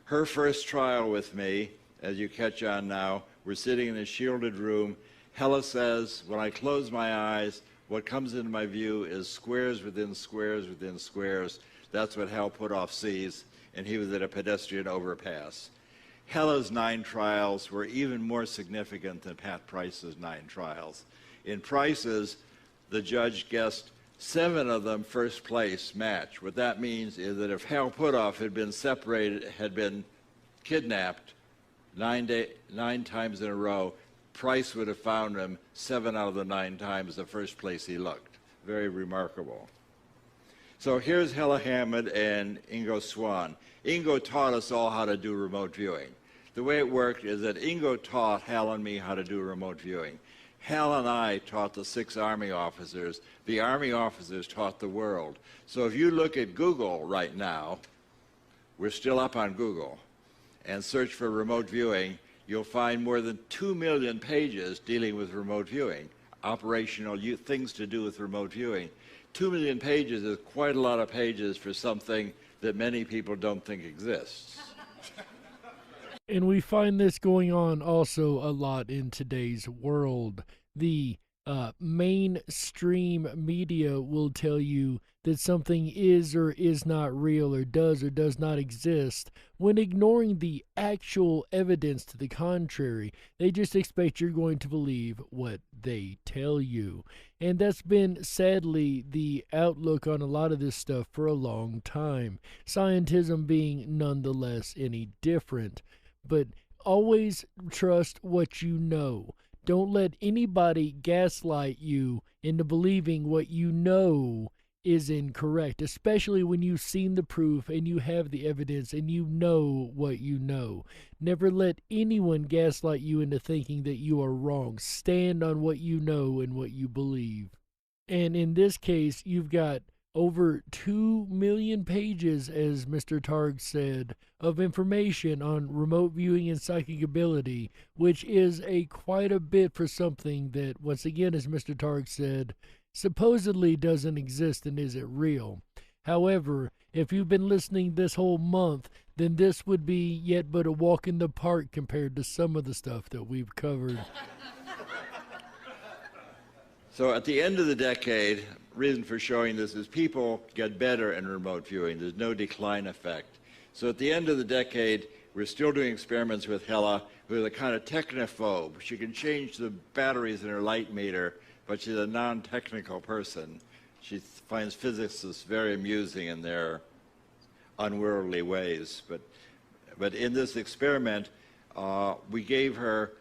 Her first trial with me, as you catch on now, we're sitting in a shielded room. Hela says, when I close my eyes, what comes into my view is squares within squares within squares. That's what Hal Puthoff sees, and he was at a pedestrian overpass. Hela's 9 trials were even more significant than Pat Price's 9 trials. In Price's, the judge guessed 7 of them first place match. What that means is that if Hal Puthoff had been separated, had been kidnapped 9 times in a row, Price would have found him 7 out of the 9 times the first place he looked. Very remarkable. So here's Hella Hammond and Ingo Swan. Ingo taught us all how to do remote viewing. The way it worked is that Ingo taught Hal and me how to do remote viewing. Hal and I taught the 6 Army officers. The Army officers taught the world. So if you look at Google right now, we're still up on Google, and search for remote viewing, you'll find more than 2 million pages dealing with remote viewing, operational things to do with remote viewing. 2 million pages is quite a lot of pages for something that many people don't think exists. And we find this going on also a lot in today's world. The mainstream media will tell you that something is or is not real or does not exist, when ignoring the actual evidence to the contrary. They just expect you're going to believe what they tell you. And that's been, sadly, the outlook on a lot of this stuff for a long time. Scientism being nonetheless any different. But always trust what you know. Don't let anybody gaslight you into believing what you know is incorrect, especially when you've seen the proof and you have the evidence and you know what you know. Never let anyone gaslight you into thinking that you are wrong. Stand on what you know and what you believe. And in this case, you've got over 2 million pages, as Mr. Targ said, of information on remote viewing and psychic ability, which is quite a bit for something that, once again, as Mr. Targ said, supposedly doesn't exist and isn't real. However, if you've been listening this whole month, then this would be yet but a walk in the park compared to some of the stuff that we've covered. So at the end of the decade, reason for showing this is people get better in remote viewing. There's no decline effect. So at the end of the decade, we're still doing experiments with Hela, who is a kind of technophobe. She can change the batteries in her light meter, but she's a non-technical person. She finds physicists very amusing in their unworldly ways. But in this experiment, we gave her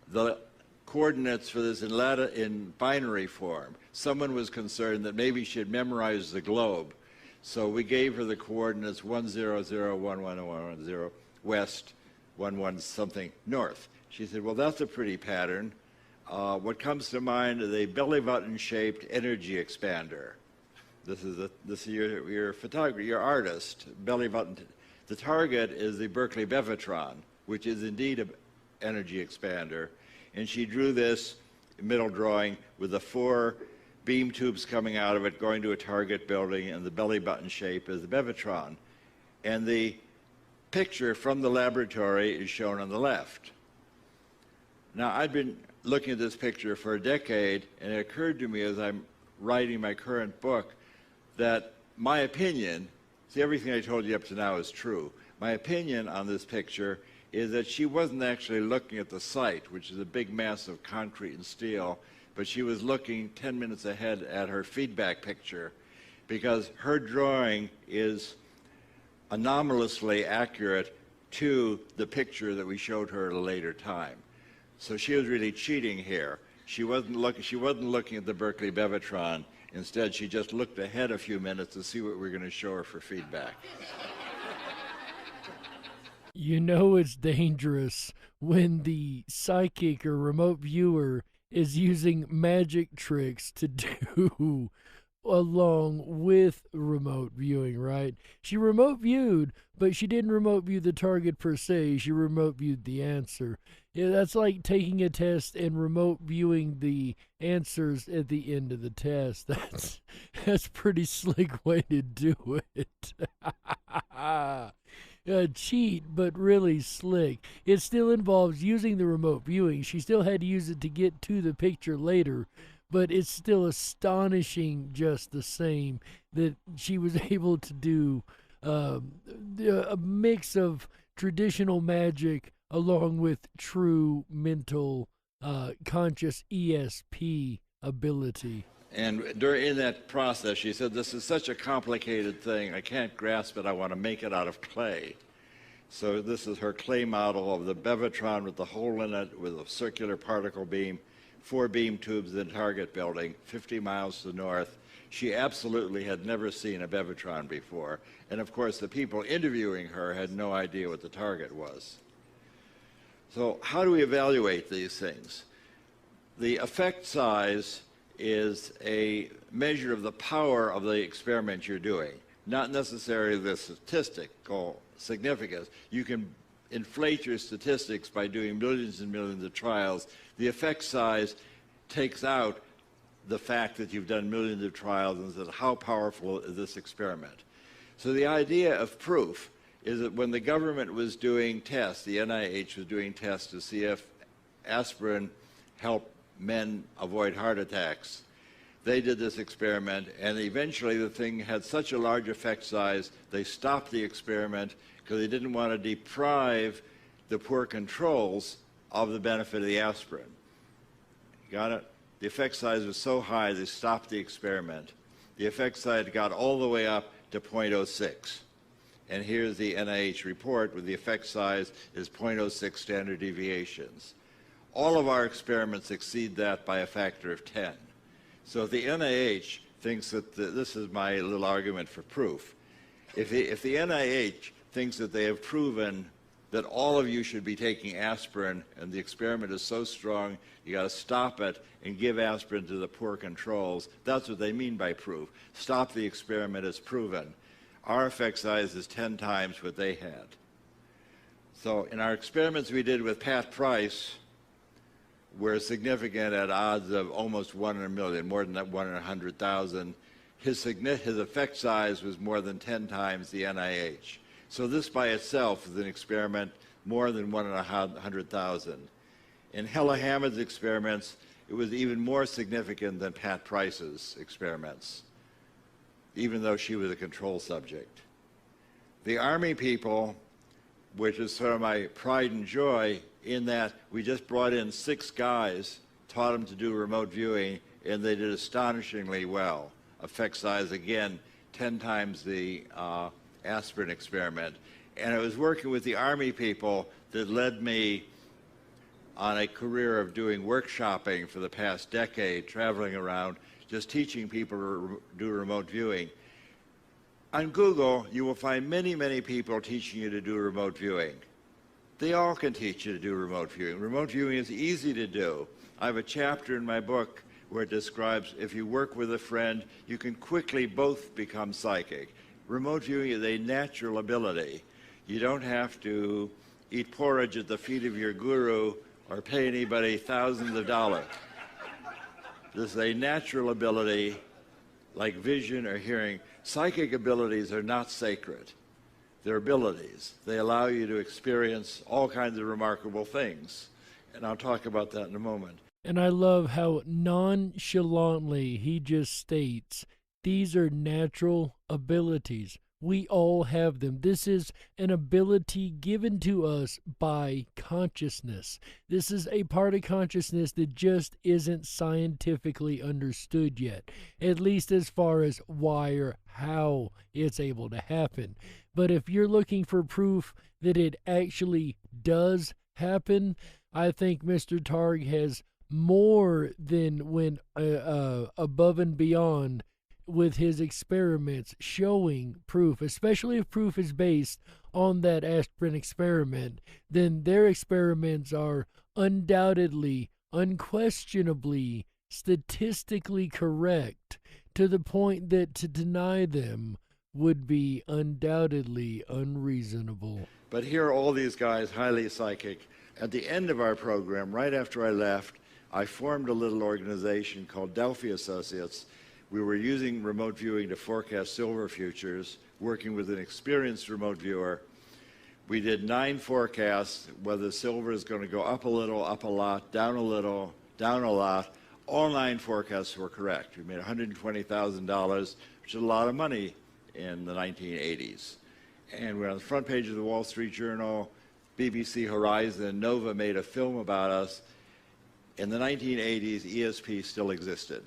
the coordinates for this in binary form. Someone was concerned that maybe she had memorized the globe. So we gave her the coordinates 1001110 west, 11 something north. She said, well, that's a pretty pattern. What comes to mind is a belly button shaped energy expander. This is your photographer, your artist, belly button. The target is the Berkeley Bevatron, which is indeed an energy expander. And she drew this middle drawing with the 4 beam tubes coming out of it, going to a target building, and the belly button shape is the Bevatron. And the picture from the laboratory is shown on the left. Now, I'd been looking at this picture for a decade, and it occurred to me as I'm writing my current book that my opinion, see, everything I told you up to now is true. My opinion on this picture is that she wasn't actually looking at the site, which is a big mass of concrete and steel, but she was looking 10 minutes ahead at her feedback picture, because her drawing is anomalously accurate to the picture that we showed her at a later time. So she was really cheating here. She wasn't looking at the Berkeley Bevatron. Instead, she just looked ahead a few minutes to see what we were going to show her for feedback. You know it's dangerous when the psychic or remote viewer is using magic tricks to do along with remote viewing, right? She remote viewed, but she didn't remote view the target per se. She remote viewed the answer. Yeah, that's like taking a test and remote viewing the answers at the end of the test. That's pretty slick way to do it. Cheat, but really slick. It still involves using the remote viewing. She still had to use it to get to the picture later, but it's still astonishing just the same that she was able to do a mix of traditional magic along with true mental conscious ESP ability. And in that process, she said, this is such a complicated thing. I can't grasp it. I want to make it out of clay. So this is her clay model of the Bevatron with the hole in it with a circular particle beam, 4 beam tubes in the target building, 50 miles to the north. She absolutely had never seen a Bevatron before. And of course, the people interviewing her had no idea what the target was. So how do we evaluate these things? The effect size is a measure of the power of the experiment you're doing, not necessarily the statistical significance. You can inflate your statistics by doing millions and millions of trials. The effect size takes out the fact that you've done millions of trials and says, how powerful is this experiment? So the idea of proof is that when the government was doing tests, the NIH was doing tests to see if aspirin helped men avoid heart attacks. They did this experiment, and eventually the thing had such a large effect size, they stopped the experiment because they didn't want to deprive the poor controls of the benefit of the aspirin. Got it? The effect size was so high, they stopped the experiment. The effect size got all the way up to 0.06. And here's the NIH report where the effect size is 0.06 standard deviations. All of our experiments exceed that by a factor of 10. So if the NIH thinks that this is my little argument for proof. If the NIH thinks that they have proven that all of you should be taking aspirin and the experiment is so strong you got to stop it and give aspirin to the poor controls, that's what they mean by proof. Stop the experiment as proven. Our effect size is 10 times what they had. So in our experiments we did with Pat Price, were significant at odds of almost 1 in a million, more than 1 in 100,000. His effect size was more than 10 times the NIH. So this by itself is an experiment more than 1 in 100,000. In Hella Hammond's experiments, it was even more significant than Pat Price's experiments, even though she was a control subject. The Army people, which is sort of my pride and joy, in that we just brought in 6 guys, taught them to do remote viewing, and they did astonishingly well. Effect size, again, 10 times the aspirin experiment. And it was working with the Army people that led me on a career of doing workshopping for the past decade, traveling around, just teaching people to do remote viewing. On Google, you will find many, many people teaching you to do remote viewing. They all can teach you to do remote viewing. Remote viewing is easy to do. I have a chapter in my book where it describes if you work with a friend, you can quickly both become psychic. Remote viewing is a natural ability. You don't have to eat porridge at the feet of your guru or pay anybody thousands of dollars. This is a natural ability like vision or hearing. Psychic abilities are not sacred. They're abilities. They allow you to experience all kinds of remarkable things. And I'll talk about that in a moment. And I love how nonchalantly he just states, these are natural abilities. We all have them. This is an ability given to us by consciousness. This is a part of consciousness that just isn't scientifically understood yet, at least as far as why or how it's able to happen. But if you're looking for proof that it actually does happen, I think Mr. Targ has more than went above and beyond with his experiments showing proof, especially if proof is based on that aspirin experiment, then their experiments are undoubtedly, unquestionably, statistically correct, to the point that to deny them would be undoubtedly unreasonable. But here are all these guys, highly psychic. At the end of our program, right after I left, I formed a little organization called Delphi Associates. We were using remote viewing to forecast silver futures, working with an experienced remote viewer. We did 9 forecasts, whether silver is going to go up a little, up a lot, down a little, down a lot. All 9 forecasts were correct. We made $120,000, which is a lot of money in the 1980s. And we're on the front page of the Wall Street Journal. BBC Horizon, Nova made a film about us. In the 1980s, ESP still existed.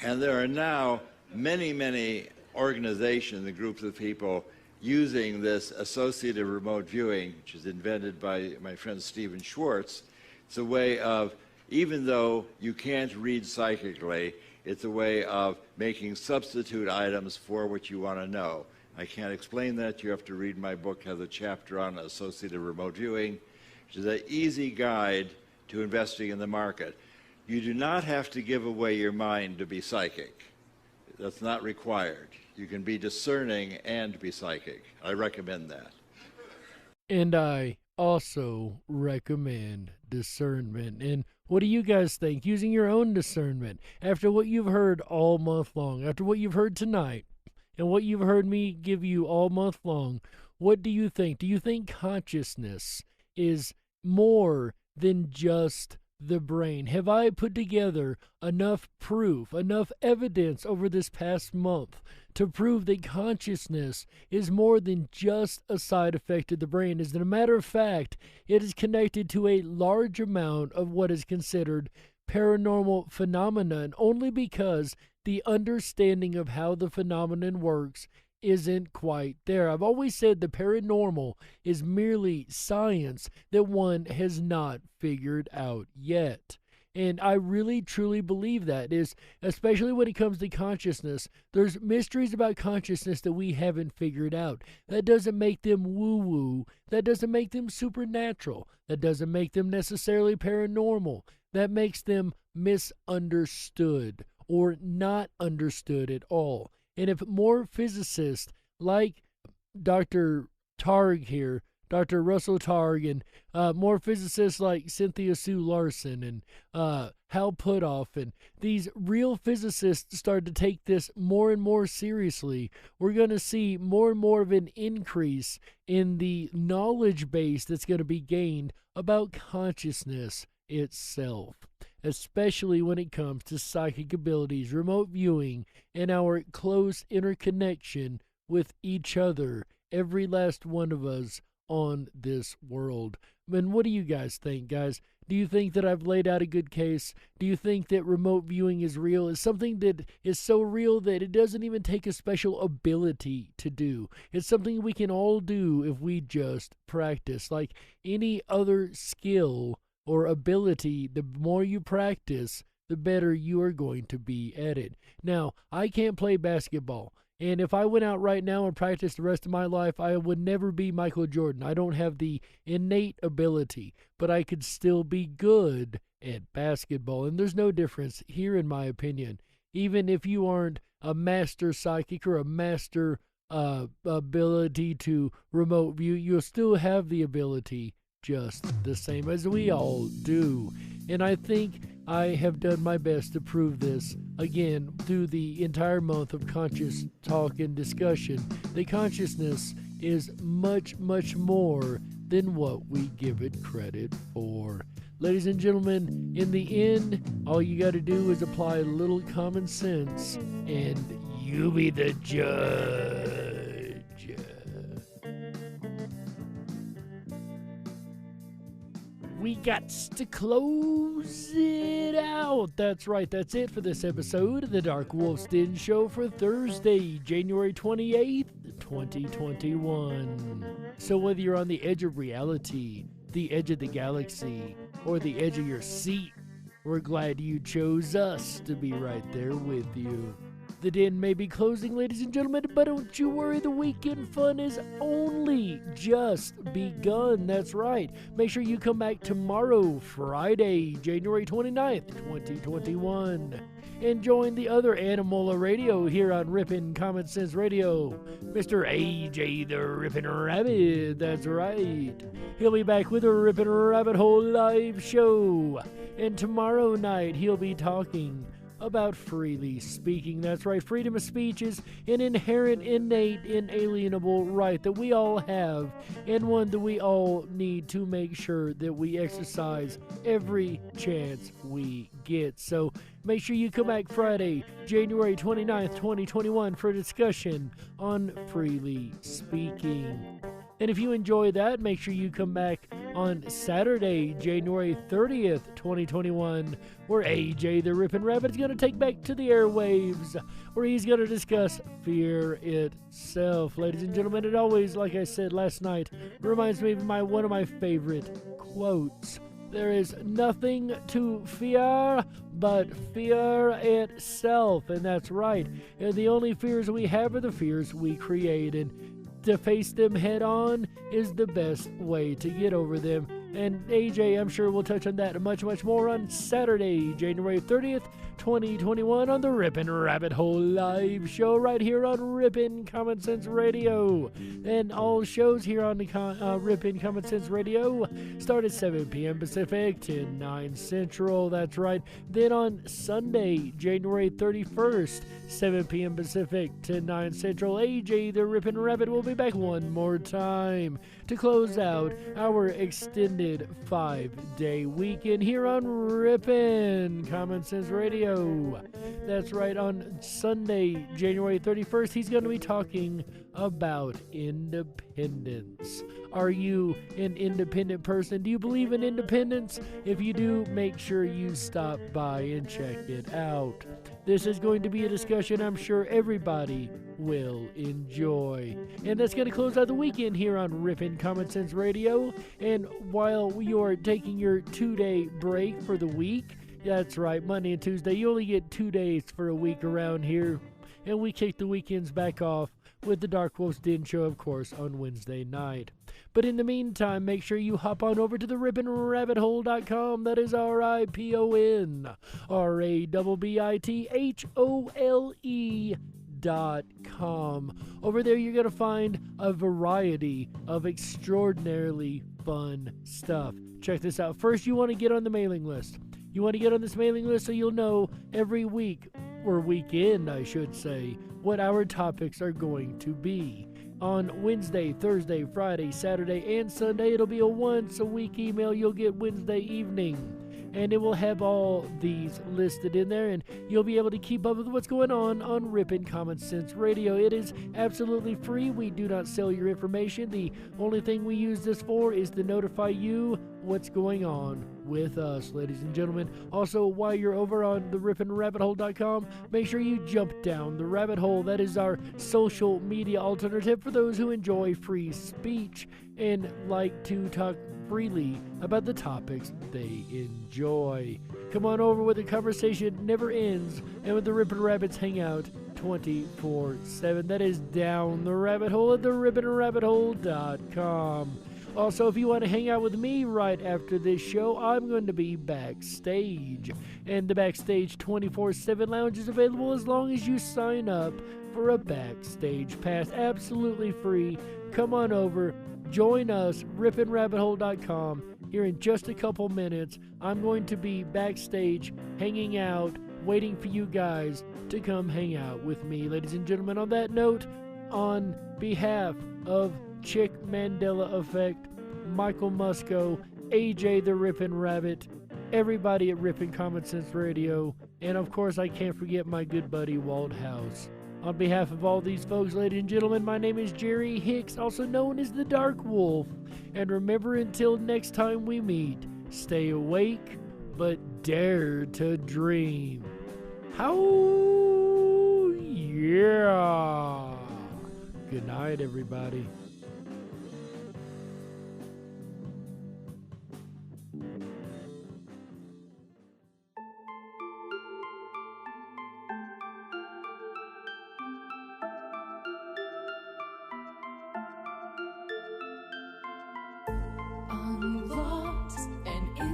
And there are now many, many organizations and groups of people using this associative remote viewing, which is invented by my friend Stephen Schwartz. It's a way of, even though you can't read psychically, it's a way of making substitute items for what you want to know. I can't explain that. You have to read my book, has a chapter on associative remote viewing, which is an easy guide to investing in the market. You do not have to give away your mind to be psychic. That's not required. You can be discerning and be psychic. I recommend that. And I also recommend discernment. And what do you guys think? Using your own discernment. After what you've heard all month long, after what you've heard tonight, and what you've heard me give you all month long, what do you think? Do you think consciousness is more than just the brain? Have I put together enough proof, enough evidence over this past month to prove that consciousness is more than just a side effect of the brain? As a matter of fact, it is connected to a large amount of what is considered paranormal phenomenon, only because the understanding of how the phenomenon works isn't quite there. I've always said the paranormal is merely science that one has not figured out yet. And I really truly believe that is, especially when it comes to consciousness, there's mysteries about consciousness that we haven't figured out. That doesn't make them woo-woo. That doesn't make them supernatural. That doesn't make them necessarily paranormal. That makes them misunderstood or not understood at all. And if more physicists like Dr. Targ here, Dr. Russell Targ, and more physicists like Cynthia Sue Larson and Hal Puthoff, and these real physicists start to take this more and more seriously, we're going to see more and more of an increase in the knowledge base that's going to be gained about consciousness itself, especially when it comes to psychic abilities, remote viewing, and our close interconnection with each other, every last one of us on this world. And what do you guys think, guys? Do you think that I've laid out a good case? Do you think that remote viewing is real? It's something that is so real that it doesn't even take a special ability to do. It's something we can all do if we just practice. Like any other skill or ability, the more you practice, the better you are going to be at it. Now, I can't play basketball, and if I went out right now and practiced the rest of my life, I would never be Michael Jordan. I don't have the innate ability, but I could still be good at basketball, and there's no difference here in my opinion. Even if you aren't a master psychic or a master ability to remote view, you'll still have the ability just the same, as we all do. And I think I have done my best to prove this again through the entire month of conscious talk and discussion, that consciousness is much, much more than what we give it credit for. Ladies and gentlemen, in the end, all you got to do is apply a little common sense, and you be the judge. We got to close it out. That's right. That's it for this episode of the Darkwolf's Den Show for Thursday, January 28th, 2021. So whether you're on the edge of reality, the edge of the galaxy, or the edge of your seat, we're glad you chose us to be right there with you. The den may be closing, ladies and gentlemen, but don't you worry, the weekend fun is only just begun. That's right. Make sure you come back tomorrow, Friday, January 29th, 2021. And join the other Animal Radio here on Rippin' Common Sense Radio, Mr. AJ the Rippin' Rabbit. That's right. He'll be back with a Rippin' Rabbit Hole live show. And tomorrow night, he'll be talking about freely speaking. That's right, freedom of speech is an inherent, innate, inalienable right that we all have, and one that we all need to make sure that we exercise every chance we get. So make sure you come back Friday, January 29th, 2021 for a discussion on freely speaking. And if you enjoy that, make sure you come back on Saturday, January 30th, 2021, where AJ the Rippin' Rabbit is going to take back to the airwaves, where he's going to discuss fear itself. Ladies and gentlemen, it always, like I said last night, reminds me of one of my favorite quotes. There is nothing to fear but fear itself. And that's right. And the only fears we have are the fears we create. And to face them head on is the best way to get over them. And AJ, I'm sure we'll touch on that and much, much more on Saturday, January 30th, 2021 on the Rippin' Rabbit Hole live show right here on Rippin' Common Sense Radio. And all shows here on the Rippin' Common Sense Radio start at 7 p.m. Pacific, 9 Central. That's right. Then on Sunday, January 31st, 7 p.m. Pacific, 9 Central, AJ the Rippin' Rabbit will be back one more time to close out our extended 5-day weekend here on Rippin' Common Sense Radio. That's right, on Sunday, January 31st, he's going to be talking about independence. Are you an independent person? Do you believe in independence? If you do, make sure you stop by and check it out. This is going to be a discussion I'm sure everybody will enjoy. And that's going to close out the weekend here on Rippin' Common Sense Radio. And while you're taking your 2-day break for the week, that's right, Monday and Tuesday, you only get 2 days for a week around here. And we kick the weekends back off with the DarkWolf's Den Show, of course, on Wednesday night. But in the meantime, make sure you hop on over to the rippinrabbithole.com. That is RIPONRABBITHOLE.com. Over there, you're going to find a variety of extraordinarily fun stuff. Check this out. First, you want to get on the mailing list. You want to get on this mailing list so you'll know every week, or weekend, I should say, what our topics are going to be. On Wednesday, Thursday, Friday, Saturday, and Sunday, it'll be a once-a-week email you'll get Wednesday evening. And it will have all these listed in there, and you'll be able to keep up with what's going on Rippin' Common Sense Radio. It is absolutely free. We do not sell your information. The only thing we use this for is to notify you what's going on with us, ladies and gentlemen. Also, while you're over on the rippinrabbithole.com, make sure you jump down the rabbit hole. That is our social media alternative for those who enjoy free speech and like to talk freely about the topics they enjoy. Come on over where the conversation never ends and with the Rippin' Rabbits hang out 24/7. That is down the rabbit hole at the rippinrabbithole.com. Also, if you want to hang out with me right after this show, I'm going to be backstage. And the Backstage 24/7 lounge is available as long as you sign up for a Backstage Pass. Absolutely free. Come on over. Join us, rippinrabbithole.com. Here in just a couple minutes, I'm going to be backstage, hanging out, waiting for you guys to come hang out with me. Ladies and gentlemen, on that note, on behalf of Chick Mandela Effect, Michael Musco, AJ the Rippin' Rabbit, everybody at Rippin' Common Sense Radio, and of course I can't forget my good buddy Walt House. On behalf of all these folks, ladies and gentlemen, my name is Jerry Hicks, also known as the Dark Wolf. And remember, until next time we meet, stay awake, but dare to dream. How yeah! Good night, everybody.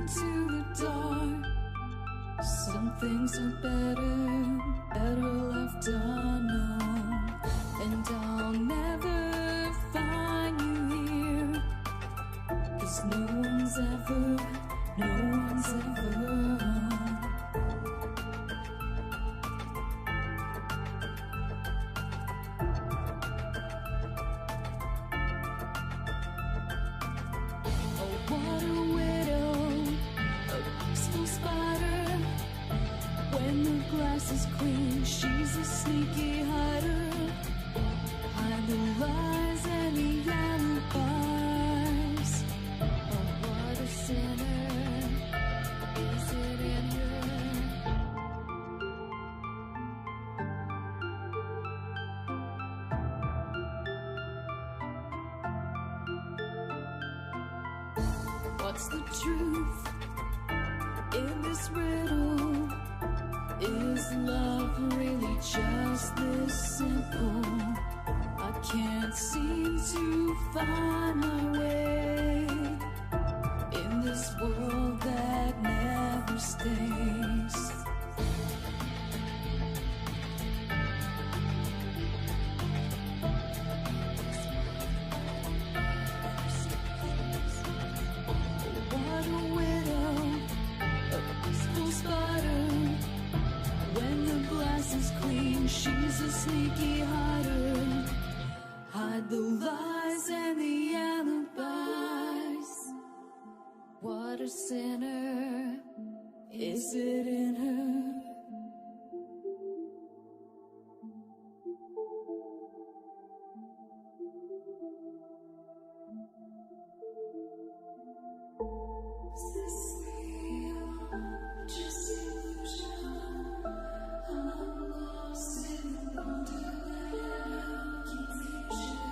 into the dark. Some things are better left unknown. And I'll never find you here, 'cause no one's ever What a widow, a peaceful spider. When the glass is clean, she's a sneaky hider. Hide the lies and the alibis. Oh, what a sinner. Is it in her? What's the truth in this riddle? Is love really just this simple? I can't seem to find my way in this world that never stays. What a widow, a peaceful spider. When the glass is clean, she's a sneaky hider. Hide the lies and the alibis. What a sinner. Is it in her? Is this real? Just illusion? I'm lost in the wonderland of confusion.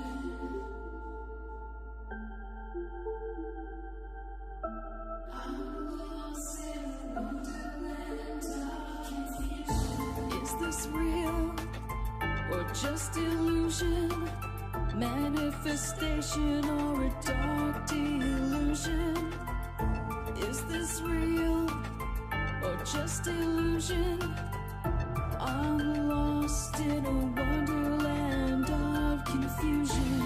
I'm lost in the wonderland of confusion. Is this real or just illusion? Manifestation or a dark delusion? Is this real or just illusion? I'm lost in a wonderland of confusion.